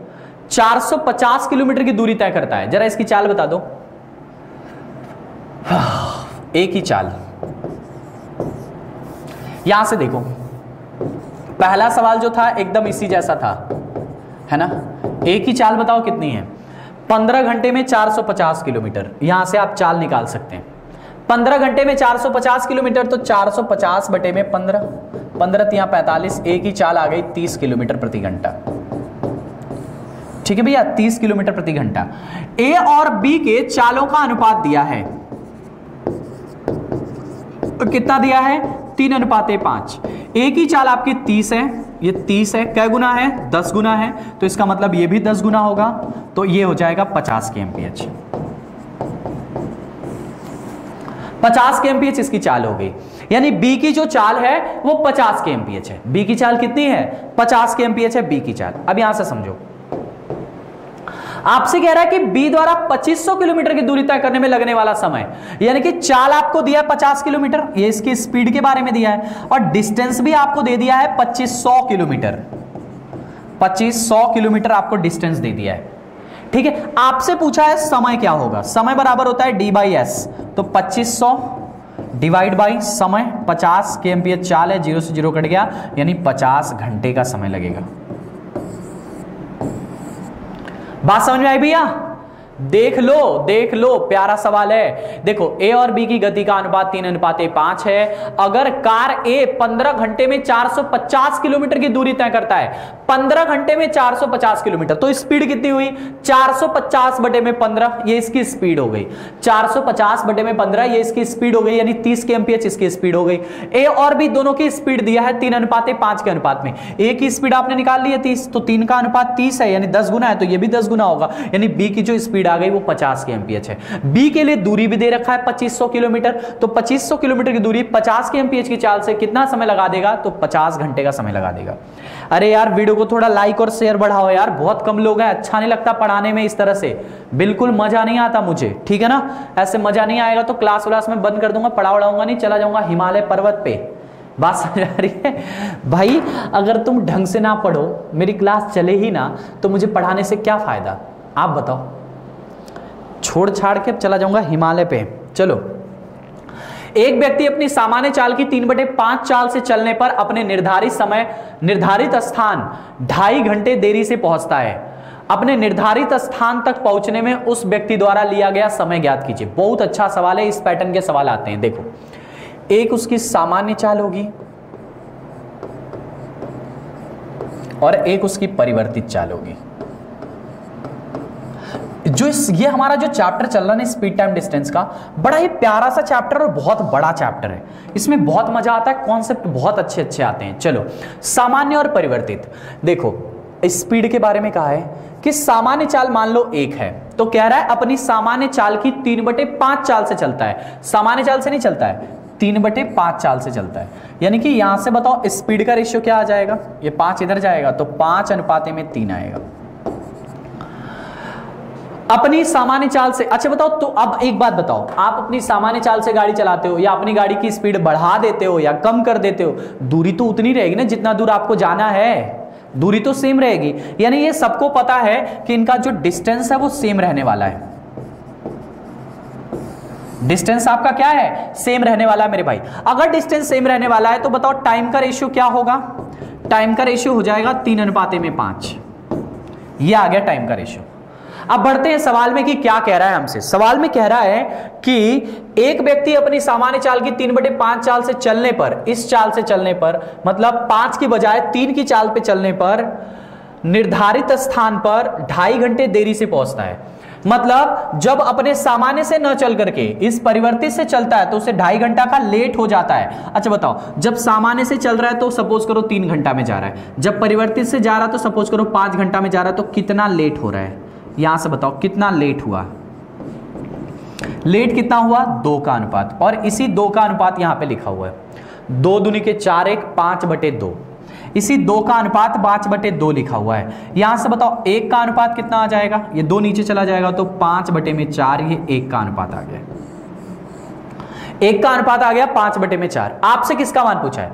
450 किलोमीटर की दूरी तय करता है, जरा इसकी चाल बता दो। ए की चाल यहां से देखो, पहला सवाल जो था एकदम इसी जैसा था, है ना। ए की चाल बताओ कितनी है? 15 घंटे में 450 किलोमीटर। यहां से आप चाल निकाल सकते हैं। 15 घंटे में 450 किलोमीटर, तो 450 बटे में 15, 15 तिया 45। ए की चाल आ गई 30 किलोमीटर प्रति घंटा। ठीक है भैया, 30 किलोमीटर प्रति घंटा। ए और बी के चालों का अनुपात दिया है, तो कितना दिया है? 3:5। ए की चाल आपकी 30 है, ये 30 है, कै गुना है? 10 गुना है, तो इसका मतलब ये भी 10 गुना होगा, तो ये हो जाएगा 50 kmph। 50 kmph इसकी चाल हो गई, यानी बी की जो चाल है वो 50 kmph है। बी की चाल कितनी है? 50 kmph है बी की चाल। अब यहां से समझो, आपसे कह रहा है कि बी द्वारा 2500 किलोमीटर की दूरी तय करने में लगने वाला समय, यानी कि चाल आपको दिया है 50 किलोमीटर, ये इसकी स्पीड के बारे में दिया है, और डिस्टेंस भी आपको दे दिया है 2500 किलोमीटर। 2500 किलोमीटर आपको डिस्टेंस दे दिया है। ठीक है, आपसे पूछा है समय क्या होगा? समय बराबर होता है d/s, तो 2500 डिवाइड बाई समय, 50 kmph चाल है, 0 से 0 कट गया, यानी 50 घंटे का समय लगेगा। बात समझ में आई भैया? देख लो, प्यारा सवाल है। देखो, ए और बी की गति का अनुपात 3:5 है। अगर कार ए 15 घंटे में 450 किलोमीटर की दूरी तय करता है, 15 घंटे में 450 किलोमीटर, तो स्पीड कितनी हुई? 450 बटे में 15, ये इसकी स्पीड हो गई। 450 बटे में 15, ये इसकी स्पीड हो गई, यानी 30 kmph इसकी स्पीड हो गई। ए और बी दोनों की स्पीड दिया है 3:5 के अनुपात में। ए की स्पीड आपने निकाल ली है 30, तो 3 का अनुपात 30 है, यानी 10 गुना है, तो ये भी 10 गुना होगा, यानी बी की जो स्पीड आ गई वो 50 kmph है। बी के लिए दूरी भी दे रखा है 2500 किलोमीटर, तो 2500 किलोमीटर की दूरी 50 kmph की चाल से कितना समय लगा देगा? तो 50 घंटे का समय लगा देगा। अरे यार, वीडियो को थोड़ा लाइक और शेयर बढ़ाओ यार, बहुत कम लोग हैं, अच्छा नहीं लगता पढ़ाने में इस तरह से, बिल्कुल मजा नहीं आता मुझे, ठीक है ना। ऐसे मजा नहीं आएगा तो क्लास व्लास में बंद कर दूंगा, पढ़ाऊंगा नहीं, चला जाऊंगा हिमालय पर्वत पे। बात समझ आ रही है भाई? अगर तुम ढंग से ना पढ़ो, मेरी क्लास चले ही ना, तो मुझे पढ़ाने से क्या फायदा? आप बताओ। छोड़ छाड़ के चला जाऊंगा हिमालय पे। चलो, एक व्यक्ति अपनी सामान्य चाल की 3/5 चाल से चलने पर अपने निर्धारित समय, निर्धारित स्थान 2.5 घंटे देरी से पहुंचता है। अपने निर्धारित स्थान तक पहुंचने में उस व्यक्ति द्वारा लिया गया समय ज्ञात कीजिए। बहुत अच्छा सवाल है, इस पैटर्न के सवाल आते हैं। देखो, एक उसकी सामान्य चाल होगी और एक उसकी परिवर्तित चाल होगी। ये हमारा जो चैप्टर चल रहा है स्पीड टाइम डिस्टेंस का, बड़ा ही प्यारा सा चैप्टर और बहुत बड़ा चैप्टर है। इसमें बहुत मजा आता है, कॉन्सेप्ट बहुत अच्छे अच्छे आते हैं। चलो, सामान्य और परिवर्तित। देखो, स्पीड के बारे में कहा है कि सामान्य चाल मान लो 1 है, तो कह रहा है अपनी सामान्य चाल की 3/5 चाल से चलता है। सामान्य चाल से नहीं चलता है, 3/5 चाल से चलता है, यानी कि यहां से बताओ स्पीड का रेशियो क्या आ जाएगा? ये 5 इधर जाएगा, तो 5:3 आएगा। अपनी सामान्य चाल से, अच्छा बताओ, तो अब एक बात बताओ, आप अपनी सामान्य चाल से गाड़ी चलाते हो या अपनी गाड़ी की स्पीड बढ़ा देते हो या कम कर देते हो, दूरी तो उतनी रहेगी ना जितना दूर आपको जाना है, दूरी तो सेम रहेगी। यानी ये सबको पता है कि इनका जो डिस्टेंस है वो सेम रहने वाला है। डिस्टेंस आपका क्या है? सेम रहने वाला है मेरे भाई। अगर डिस्टेंस सेम रहने वाला है तो बताओ टाइम का रेशियो क्या होगा? टाइम का रेशियो हो जाएगा 3:5। ये आ गया टाइम का रेशियो। अब बढ़ते हैं सवाल में कि क्या कह रहा है हमसे। सवाल में कह रहा है कि एक व्यक्ति अपनी सामान्य चाल की 3/5 चाल से चलने पर, इस चाल से चलने पर, मतलब 5 की बजाय 3 की चाल पे चलने पर निर्धारित स्थान पर 2.5 घंटे देरी से पहुंचता है। मतलब जब अपने सामान्य से न चल करके इस परिवर्तित से चलता है तो उसे 2.5 घंटा का लेट हो जाता है। अच्छा बताओ, जब सामान्य से चल रहा है तो सपोज करो 3 घंटा में जा रहा है, जब परिवर्तित से जा रहा है तो सपोज करो 5 घंटा में जा रहा है, तो कितना लेट हो रहा है? यहां से बताओ कितना लेट हुआ। लेट कितना हुआ? 2 का अनुपात, और इसी 2 का अनुपात यहां पे लिखा हुआ है 2 दूनी के 4 1 5/2, इसी 2 का अनुपात 5/2 लिखा हुआ है। यहां से बताओ 1 का अनुपात कितना आ जाएगा? ये 2 नीचे चला जाएगा तो 5/4, ये 1 का अनुपात आ गया, 1 का अनुपात आ गया 5/4। आपसे किसका मान पूछा है?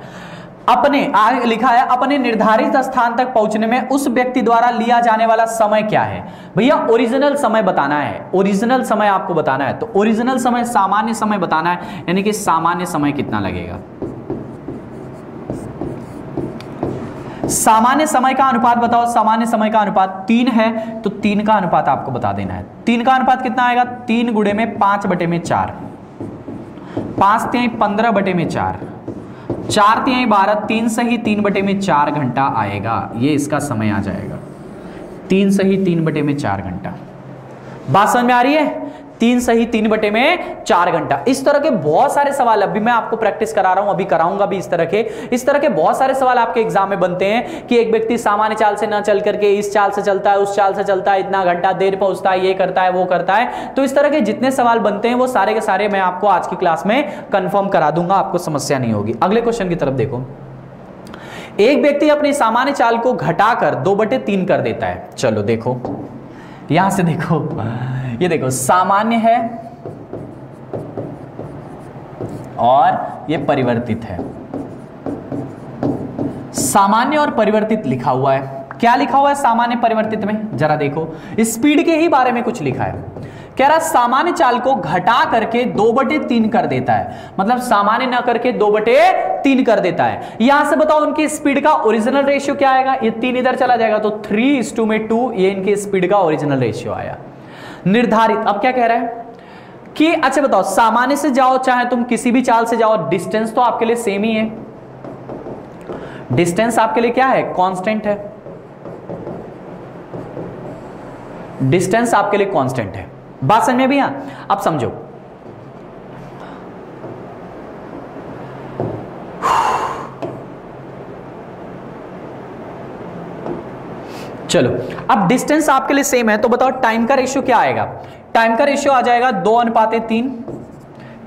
अपने आगे लिखा है अपने निर्धारित स्थान तक पहुंचने में उस व्यक्ति द्वारा लिया जाने वाला समय क्या है? भैया ओरिजिनल समय बताना है, ओरिजिनल समय आपको बताना है। तो ओरिजिनल समय सामान्य समय बताना है, यानी कि सामान्य समय कितना लगेगा। सामान्य समय का अनुपात बताओ। सामान्य समय का अनुपात 3 है तो 3 का अनुपात आपको बता देना है। 3 का अनुपात कितना आएगा? 3 गुणे में 5/4, 5 3 15/4, 4 3 12, 3 सही 3/4 घंटा आएगा। ये इसका समय आ जाएगा, 3 सही 3/4 घंटा। बात समझ में आ रही है? 3 सही 3/4 घंटा। इस तरह के बहुत सारे सवाल अभी मैं आपको प्रैक्टिस करा रहा हूं, अभी कराऊंगा भी इस तरह के बहुत सारे सवाल आपके एग्जाम में बनते हैं कि एक व्यक्ति सामान्य चाल से ना चल करके इस चाल से चलता है, उस चाल से चलता है, इतना घंटा देर पहुंचता है, ये करता है, वो करता है। तो इस तरह के जितने सवाल बनते हैं वो सारे के सारे मैं आपको आज की क्लास में कंफर्म करा दूंगा, आपको समस्या नहीं होगी। अगले क्वेश्चन की तरफ देखो। एक व्यक्ति अपनी सामान्य चाल को घटाकर 2/3 कर देता है। चलो देखो, यहां से देखो, ये देखो सामान्य है और ये परिवर्तित है। सामान्य और परिवर्तित लिखा हुआ है। क्या लिखा हुआ है सामान्य परिवर्तित में? जरा देखो, स्पीड के ही बारे में कुछ लिखा है। कह रहा सामान्य चाल को घटा करके 2/3 कर देता है, मतलब सामान्य ना करके 2/3 कर देता है। यहां से बताओ उनकी स्पीड का ओरिजिनल रेशियो क्या आएगा? ये 3 इधर चला जाएगा तो 3:2, ये इनकी स्पीड का ओरिजिनल रेशियो आया। निर्धारित, अब क्या कह रहा है कि अच्छा बताओ सामान्य से जाओ चाहे तुम किसी भी चाल से जाओ, डिस्टेंस तो आपके लिए सेम ही है। डिस्टेंस आपके लिए क्या है? कांस्टेंट है। डिस्टेंस आपके लिए कांस्टेंट है। बात समझ में भी? यहां अब समझो, चलो अब डिस्टेंस आपके लिए सेम है तो बताओ टाइम का रेशियो क्या आएगा? टाइम का रेशियो आ जाएगा 2:3।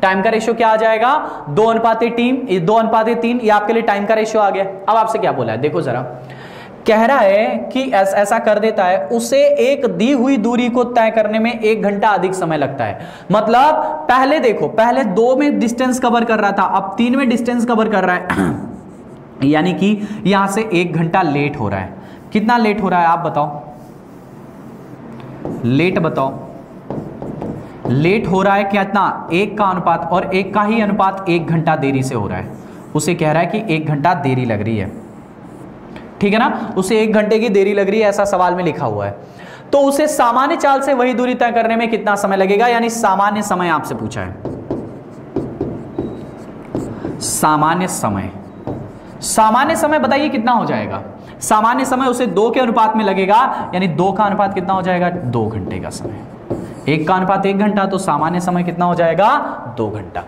टाइम का रेशियो क्या आ जाएगा? 2:3। 2:3 ये आपके लिए टाइम का रेशियो आ गया। अब आपसे क्या बोला है देखो जरा, कह रहा है कि ऐसा कर देता है, उसे एक दी हुई दूरी को तय करने में 1 घंटा अधिक समय लगता है। मतलब पहले देखो, पहले 2 में डिस्टेंस कवर कर रहा था, अब 3 में डिस्टेंस कवर कर रहा है यानी कि यहां से 1 घंटा लेट हो रहा है। कितना लेट हो रहा है आप बताओ? लेट बताओ। लेट हो रहा है कितना? 1 का अनुपात, और 1 का ही अनुपात 1 घंटा देरी से हो रहा है। उसे कह रहा है कि 1 घंटा देरी लग रही है, ठीक है ना? उसे 1 घंटे की देरी लग रही है, ऐसा सवाल में लिखा हुआ है। तो उसे सामान्य चाल से वही दूरी तय करने में कितना समय लगेगा? यानी सामान्य समय आपसे पूछा है। सामान्य समय, सामान्य समय बताइए कितना हो जाएगा? सामान्य समय उसे 2 के अनुपात में लगेगा, यानी 2 का अनुपात कितना हो जाएगा? 2 घंटे का समय। 1 का अनुपात 1 घंटा, तो सामान्य समय कितना हो जाएगा? 2 घंटा।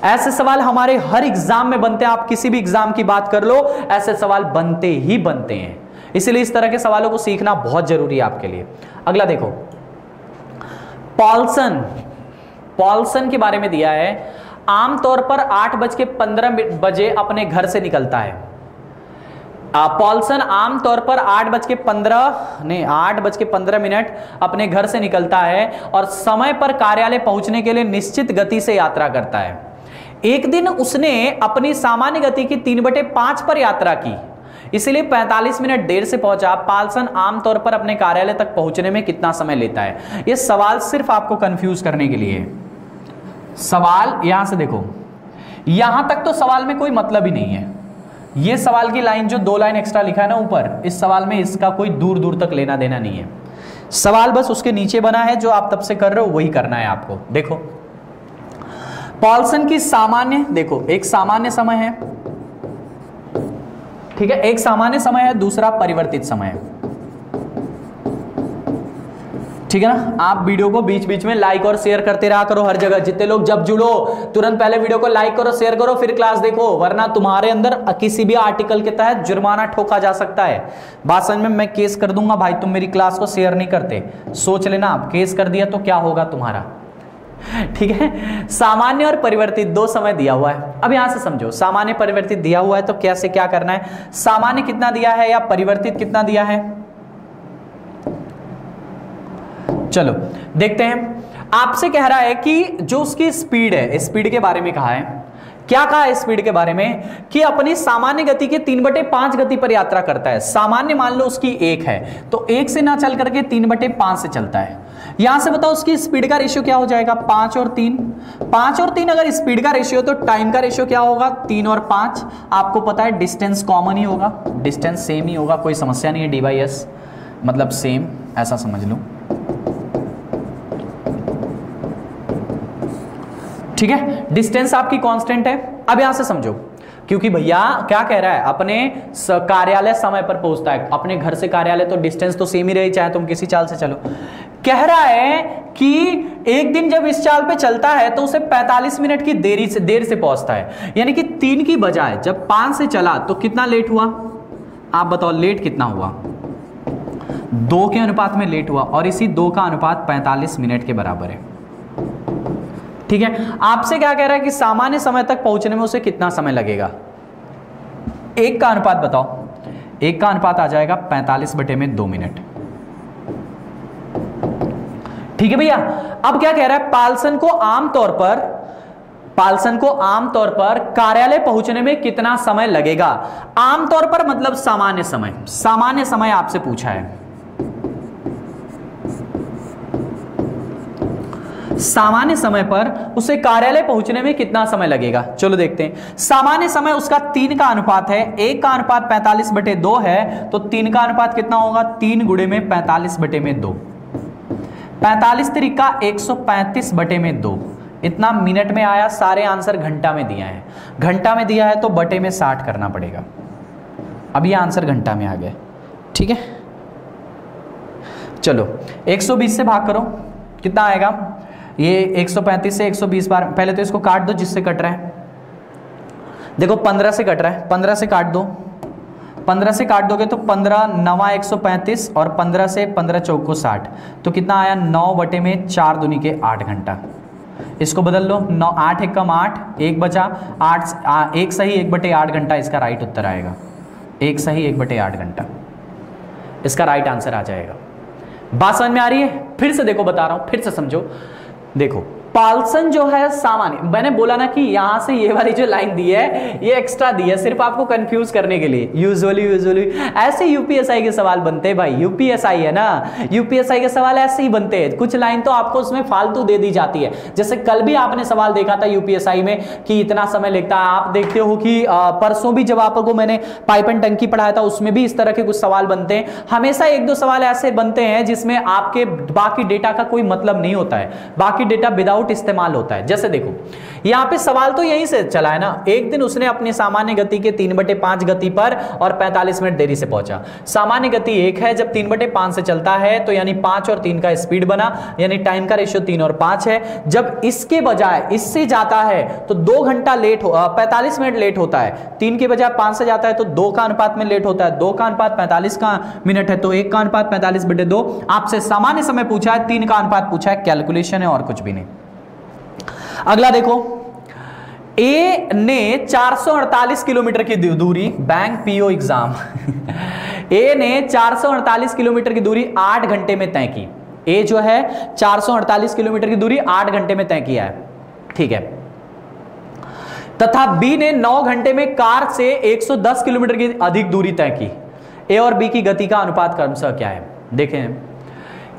ऐसे सवाल हमारे हर एग्जाम में बनते हैं। आप किसी भी एग्जाम की बात कर लो, ऐसे सवाल बनते ही बनते हैं। इसलिए इस तरह के सवालों को सीखना बहुत जरूरी है आपके लिए। अगला देखो, पॉल्सन, पॉल्सन के बारे में दिया है। आमतौर पर 8:15 अपने घर से निकलता है। पॉल्सन आमतौर पर 8:15 अपने घर से निकलता है और समय पर कार्यालय पहुंचने के लिए निश्चित गति से यात्रा करता है। एक दिन उसने अपनी सामान्य गति की 3/5 पर यात्रा की, इसलिए 45 मिनट देर से पहुंचा। पॉल्सन आमतौर पर अपने कार्यालय तक पहुंचने में कितना समय लेता है? यह सवाल सिर्फ आपको कंफ्यूज करने के लिए है। सवाल यहां से देखो, यहां तक तो सवाल में कोई मतलब ही नहीं है। ये सवाल की लाइन जो 2 लाइन एक्स्ट्रा लिखा है ना ऊपर, इस सवाल में इसका कोई दूर दूर तक लेना देना नहीं है। सवाल बस उसके नीचे बना है, जो आप तब से कर रहे हो वही करना है आपको। देखो पॉल्सन की सामान्य, देखो एक सामान्य समय है, ठीक है, एक सामान्य समय है, दूसरा परिवर्तित समय है, ठीक है ना। आप वीडियो को बीच बीच में लाइक और शेयर करते रहा करो हर जगह। जितने लोग जब जुड़ो तुरंत पहले वीडियो को लाइक करो, शेयर करो, फिर क्लास देखो, वरना तुम्हारे अंदर किसी भी आर्टिकल के तहत जुर्माना ठोका जा सकता है। बात समझ में? मैं केस कर दूंगा भाई, तुम मेरी क्लास को शेयर नहीं करते। सोच लेना, आप केस कर दिया तो क्या होगा तुम्हारा। ठीक है। सामान्य और परिवर्तित दो समय दिया हुआ है। अब यहां से समझो, सामान्य परिवर्तित दिया हुआ है तो कैसे क्या करना है। सामान्य कितना दिया है या परिवर्तित कितना दिया है, चलो देखते हैं। आपसे कह रहा है कि जो उसकी स्पीड है, स्पीड के बारे में कहा है। क्या कहा है स्पीड के बारे में? कि अपनी सामान्य गति के 3/5 गति पर यात्रा करता है। सामान्य मान लो उसकी 1 है तो 1 से ना चल करके 3/5 से चलता है। यहां से बताओ उसकी स्पीड का रेशियो क्या हो जाएगा, 5 और 3। 5 और 3 अगर स्पीड का रेशियो तो टाइम का रेशियो क्या होगा, 3 और 5। आपको पता है डिस्टेंस कॉमन ही होगा, डिस्टेंस सेम ही होगा, कोई समस्या नहीं है। d/s मतलब सेम, ऐसा समझ लो। ठीक है, डिस्टेंस आपकी कांस्टेंट है। अब यहां से समझो, क्योंकि भैया क्या कह रहा है, अपने कार्यालय समय पर पहुंचता है। अपने घर से कार्यालय तो डिस्टेंस तो सेम ही रही, चाहे तुम किसी चाल से चलो। कह रहा है कि एक दिन जब इस चाल पे चलता है तो उसे 45 मिनट की देर से पहुंचता है। यानी कि 3 की बजाय जब 5 से चला तो कितना लेट हुआ, आप बताओ लेट कितना हुआ, 2 के अनुपात में लेट हुआ। और इसी 2 का अनुपात 45 मिनट के बराबर है। ठीक है। आपसे क्या कह रहा है कि सामान्य समय तक पहुंचने में उसे कितना समय लगेगा। 1 का अनुपात बताओ, 1 का अनुपात आ जाएगा 45/2 मिनट। ठीक है भैया। अब क्या कह रहा है, पाल्सन को आमतौर पर कार्यालय पहुंचने में कितना समय लगेगा। आमतौर पर मतलब सामान्य समय, सामान्य समय आपसे पूछा है। सामान्य समय पर उसे कार्यालय पहुंचने में कितना समय लगेगा, चलो देखते हैं। सामान्य समय उसका 3 का अनुपात है, 1 का अनुपात 45/2 है तो 3 का अनुपात कितना होगा, 3 गुणे में 45/2। 45 त्रिका 135/2। इतना मिनट में आया, सारे आंसर घंटा में दिया है। घंटा में दिया है तो बटे में 60 करना पड़ेगा। अब ये आंसर घंटा में आ गए। ठीक है, चलो 120 से भाग करो, कितना आएगा। ये 135 से 120 बार, पहले तो इसको काट दो जिससे कट रहा है। देखो 15 से कट रहा है, 15 से काट दो। 15 से काट दोगे तो 15 9 135 और 15 से 15 चौको 60 तो कितना आया, 9/4 दूनी के 8 घंटा। इसको बदल लो, 9 8 1 कम 8, 1 बचा 8, 1 सही 1/8 घंटा इसका राइट उत्तर आएगा। 1 सही 1/8 घंटा इसका राइट आंसर आ जाएगा। बात समझ में आ रही है? फिर से देखो, बता रहा हूं, फिर से समझो। देखो पाल्सन जो है सामान्य, मैंने बोला ना कि यहां से ये वाली जो लाइन दी है ये एक्स्ट्रा दी है सिर्फ आपको कंफ्यूज करने के लिए। यूजुअली ऐसे यूपीएसआई के सवाल बनते हैं भाई, यूपीएसआई है ना, यूपीएसआई के सवाल ऐसे ही बनते हैं। कुछ लाइन तो आपको उसमें फालतू दे दी जाती है। जैसे कल भी आपने सवाल देखा था यूपीएसआई में कि इतना समय लगता है। आप देखते हो कि परसों भी जब आपको मैंने पाइप एंड टंकी पढ़ाया था उसमें भी इस तरह के कुछ सवाल बनते हैं। हमेशा 1-2 सवाल ऐसे बनते हैं जिसमें आपके बाकी डेटा का कोई मतलब नहीं होता है, बाकी डेटा विदाउट इस्तेमाल होता है। जैसे देखो यहां पे सवाल तो यहीं से चला है ना, एक दिन उसने अपनी सामान्य गति के 3/5 गति पर और 45 मिनट देरी से पहुंचा। सामान्य गति 1 है, जब 3/5 से चलता है तो यानी 5 और 3 का स्पीड बना, यानी टाइम का रेशियो 3 और 5 है। जब इसके बजाय इससे जाता है तो 2 घंटा लेट हो 45 मिनट लेट होता है। 3 के बजाय 5 से जाता है तो 2 का अनुपात में लेट होता है। 2 का अनुपात 45 का मिनट है तो 1 का अनुपात 45/2। आपसे सामान्य समय पूछा है, 3 का अनुपात पूछा है, कैलकुलेशन है और कुछ भी नहीं। अगला देखो, ए ने 448 किलोमीटर की दूरी, बैंक पीओ एग्जाम ए ने 448 किलोमीटर की दूरी 8 घंटे में तय की। ए जो है 448 किलोमीटर की दूरी 8 घंटे में तय किया है, ठीक है। तथा बी ने 9 घंटे में कार से 110 किलोमीटर की अधिक दूरी तय की। ए और बी की गति का अनुपात क्रमशः क्या है, देखें।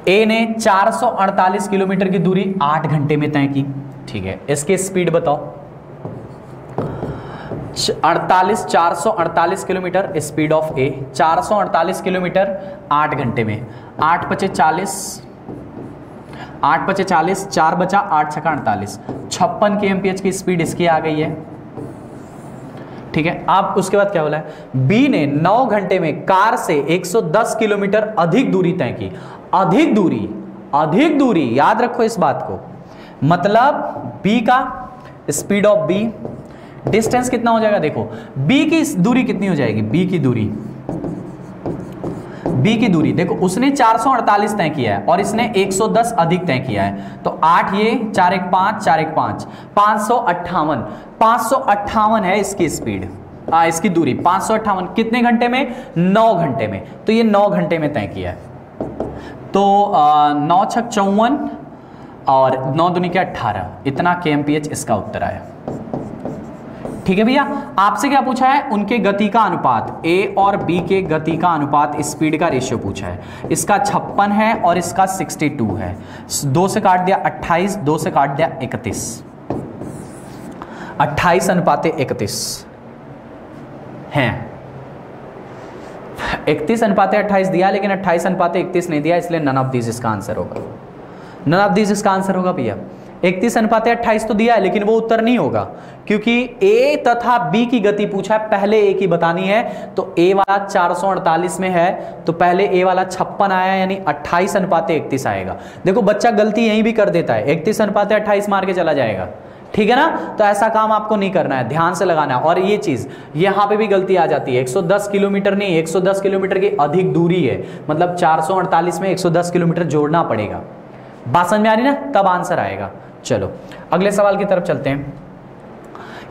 ए ने 448 किलोमीटर की दूरी 8 घंटे में तय की, ठीक है। इसकी स्पीड बताओ। 448 kilometre speed of A, 448 kilometre 8 घंटे में। 8 × 40, 8 × 40, 4 बचा 8 × 48, 56 kmph की स्पीड इसकी आ गई है, ठीक है। आप उसके बाद क्या बोला है, बी ने 9 घंटे में कार से 110 किलोमीटर अधिक दूरी तय की। अधिक दूरी अधिक दूरी, याद रखो इस बात को, मतलब b का स्पीड ऑफ b, डिस्टेंस कितना हो जाएगा, देखो b की दूरी कितनी हो जाएगी, b की दूरी देखो, उसने 448 तय किया है और इसने 110 अधिक तय किया है, तो 8 ये 4 1 5 4 1 5 558 है इसकी स्पीड, इसकी दूरी 558 कितने घंटे में, 9 घंटे में, तो ये 9 घंटे में तय किया है। तो 9 छक 54 और 9 दूनी के 18, इतना kmph इसका उत्तर आया। ठीक है भैया, आपसे क्या पूछा है, उनके गति का अनुपात, A और B के गति का अनुपात, स्पीड का रेशियो पूछा है। इसका 56 है और इसका 62 है। 2 से काट दिया 28, 2 से काट दिया 31, 28 अनुपात 31 हैं। 31 अनुपात 28 दिया, लेकिन 28 अनुपात 31 नहीं दिया, इसलिए नन ऑफ दीज इसका आंसर होगा। नन ऑफ दीज इसका आंसर होगा भैया। 31 अनुपात 28 तो दिया है, लेकिन वो उत्तर नहीं होगा, क्योंकि A तथा B की गति पूछा है, पहले A की बतानी है, तो A वाला 448 में है, तो पहले A वाला 56 आया, यानी 28 अनुपात 31 आएगा। देखो बच्चा गलती यहीं भी कर देता है, 31 अनुपात 28 मार के चला जाएगा, ठीक है ना, तो ऐसा काम आपको नहीं करना है, ध्यान से लगाना है। और ये चीज यहां पे भी गलती आ जाती है, 110 किलोमीटर नहीं, 110 किलोमीटर की अधिक दूरी है, मतलब 448 में 110 किलोमीटर जोड़ना पड़ेगा। बात समझ में आ रही ना, तब आंसर आएगा। चलो अगले सवाल की तरफ चलते हैं।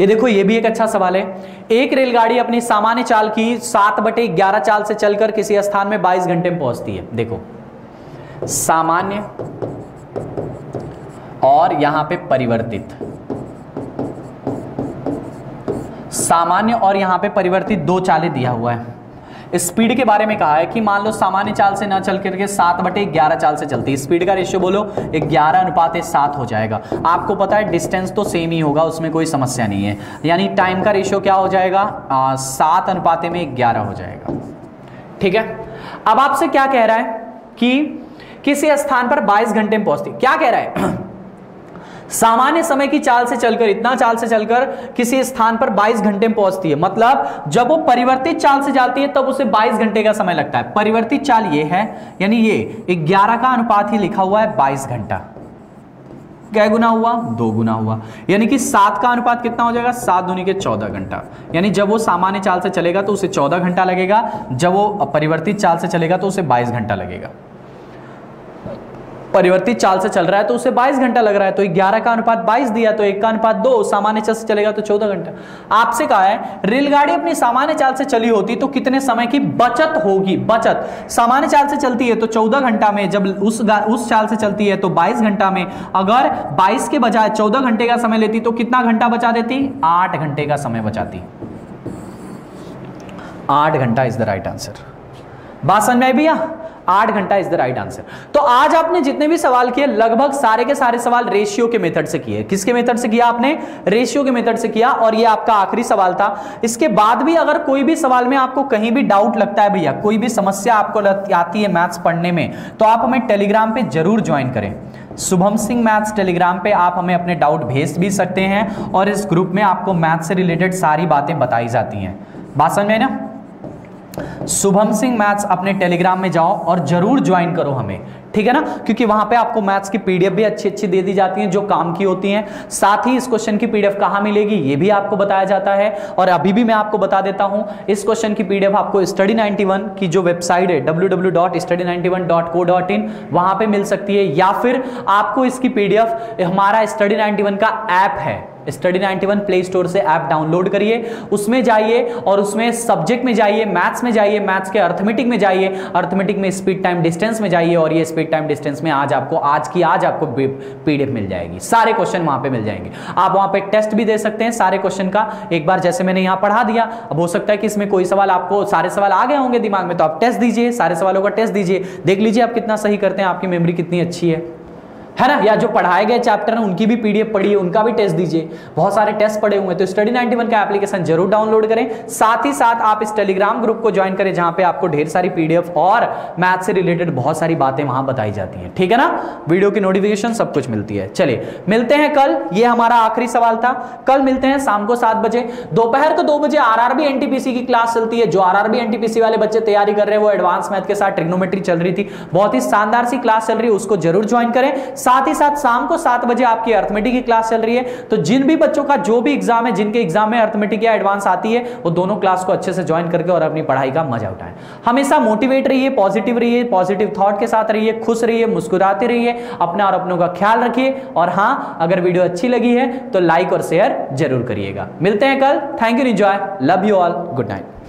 ये देखो, ये भी एक अच्छा सवाल है। एक रेलगाड़ी अपनी सामान्य चाल की 7/11 चाल से चलकर किसी स्थान में 22 घंटे में पहुंचती है। देखो सामान्य और यहां पे परिवर्तित, सामान्य और यहां पे परिवर्तित दो चालें दिया हुआ है। स्पीड के बारे में कहा है कि मान लो सामान्य चाल से ना चल करके 7/11 चाल से चलती है, स्पीड का रेशियो बोलो 11:7 हो जाएगा। आपको पता है डिस्टेंस तो सेम ही होगा, उसमें कोई समस्या नहीं है, यानी टाइम का रेशियो क्या हो जाएगा, 7:11 हो जाएगा। ठीक है, अब आपसे क्या कह रहा है कि किसी स्थान पर 22 घंटे में पहुंचती, क्या कह रहा है सामान्य समय की चाल से चलकर, इतना चाल से चलकर किसी स्थान पर 22 घंटे में पहुंचती है, मतलब जब वो परिवर्तित चाल से जाती है तब उसे 22 घंटे का समय लगता है। परिवर्तित चाल ये है, यानी ये 11 का अनुपात ही लिखा हुआ है 22 घंटा। क्या गुना हुआ, 2 गुना हुआ, यानी कि 7 का अनुपात कितना हो जाएगा, 7 दूनी के 14 घंटा। यानी जब वो सामान्य चाल से चलेगा तो उसे 14 घंटा लगेगा, जब वो परिवर्तित चाल से चलेगा तो उसे 22 घंटा लगेगा। परिवर्तित चाल से चल रहा है तो उसे 22 घंटा लग रहा है, तो 11 का अनुपात 22 दिया, तो 1 का अनुपात 2, सामान्य चाल से चलेगा तो 14 घंटा। आपसे कहा है रेलगाड़ी अपनी सामान्य चाल से चली होती तो कितने समय की बचत होगी। बचत, सामान्य चाल से चलती है तो 14 घंटा में, जब उस चाल से चलती है तो 22 घंटा में, अगर 22 के बजाय 14 घंटे का समय लेती तो कितना घंटा बचा देती, 8 घंटे का समय बचाती। 8 घंटा इज द राइट आंसर। बात समझ में आई भैया, 8 घंटा इज द राइट आंसर। तो आज आपने जितने भी सवाल किए लगभग सारे के सारे सवाल रेशियो के मेथड से किए। किसके मेथड से किया आपने, रेशियो के मेथड से किया, और ये आपका आखिरी सवाल था। इसके बाद भी अगर कोई भी सवाल में आपको कहीं भी डाउट लगता है भैया, कोई भी समस्या आपको आती है मैथ्स पढ़ने में, तो आप हमें टेलीग्राम पे जरूर ज्वाइन करें। शुभम सिंह मैथ्स टेलीग्राम पे आप हमें अपने डाउट भेज भी सकते हैं, और इस ग्रुप में आपको मैथ्स से रिलेटेड सारी बातें बताई जाती हैं। बात समझ में ना, शुभम सिंह मैथ्स अपने टेलीग्राम में जाओ और जरूर ज्वाइन करो हमें, ठीक है ना, क्योंकि वहां पे आपको मैथ्स की पीडीएफ भी अच्छी अच्छी दे दी जाती हैं जो काम की होती हैं। साथ ही इस क्वेश्चन की पीडीएफ कहां मिलेगी ये भी आपको बताया जाता है, और अभी भी मैं आपको बता देता हूं, इस क्वेश्चन की पीडीएफ आपको स्टडी 91 की जो वेबसाइट है www.study91.co.in वहां पे मिल सकती है, या फिर आपको इसकी पीडीएफ हमारा स्टडी 91 का ऐप है, स्टडी 91 प्ले स्टोर से ऐप डाउनलोड करिए, उसमें जाइए और उसमें सब्जेक्ट में जाइए, मैथ्स में जाइए, मैथ्स के अर्थमेटिक में जाइए, अर्थमेटिक में स्पीड टाइम डिस्टेंस में जाइए, और ये स्पीड टाइम डिस्टेंस में आज आपको पीडीएफ मिल जाएगी। सारे क्वेश्चन वहां पे मिल जाएंगे। आप वहां पे टेस्ट भी दे सकते हैं सारे क्वेश्चन का, एक बार जैसे मैंने यहां पढ़ा दिया। अब हो सकता है कि इसमें कोई सवाल आपको, सारे सवाल आ गए होंगे दिमाग में, तो आप टेस्ट दीजिए, सारे सवालों का टेस्ट दीजिए, देख लीजिए आप कितना सही करते हैं, आपकी मेमोरी कितनी अच्छी है। है ना, या जो पढ़ाए गए चैप्टर हैं उनकी भी पीडीएफ पढ़िए, उनका भी टेस्ट दीजिए, बहुत सारे टेस्ट पड़े हुए हैं। तो स्टडी 91 का एप्लीकेशन जरूर डाउनलोड करें, साथ ही साथ आप इस टेलीग्राम ग्रुप को ज्वाइन करें जहां पे आपको ढेर सारी पीडीएफ और मैथ से रिलेटेड बहुत सारी बातें वहां बताई जाती हैं, ठीक है ना, वीडियो की नोटिफिकेशन सब कुछ मिलती है। चलिए मिलते हैं कल, ये हमारा आखिरी सवाल था, कल मिलते हैं शाम को 7 बजे। दोपहर को 2 बजे आरआरबी एनटीपीसी की क्लास चलती है, जो आरआरबी एनटीपीसी वाले बच्चे तैयारी कर रहे हैं वो एडवांस मैथ के साथ ट्रिग्नोमेट्री चल रही थी, बहुत ही शानदार सी क्लास चल रही है, उसको जरूर ज्वाइन करें। साथ ही साथ शाम को 7 बजे आपकी अर्थमेटिक की क्लास चल रही है, तो जिन भी बच्चों का जो भी एग्जाम है, जिनके एग्जाम में अर्थमेटिक या एडवांस आती है, वो दोनों क्लास को अच्छे से ज्वाइन करके और अपनी पढ़ाई का मजा उठाएं। हमेशा मोटिवेट रहिए, पॉजिटिव थॉट के साथ रहिए, खुश रहिए, मुस्कुराते रहिए, अपने और अपनों का ख्याल रखिए, और हाँ, अगर वीडियो अच्छी लगी है तो लाइक और शेयर जरूर करिएगा। मिलते हैं कल, thank you, enjoy, love you all, good night.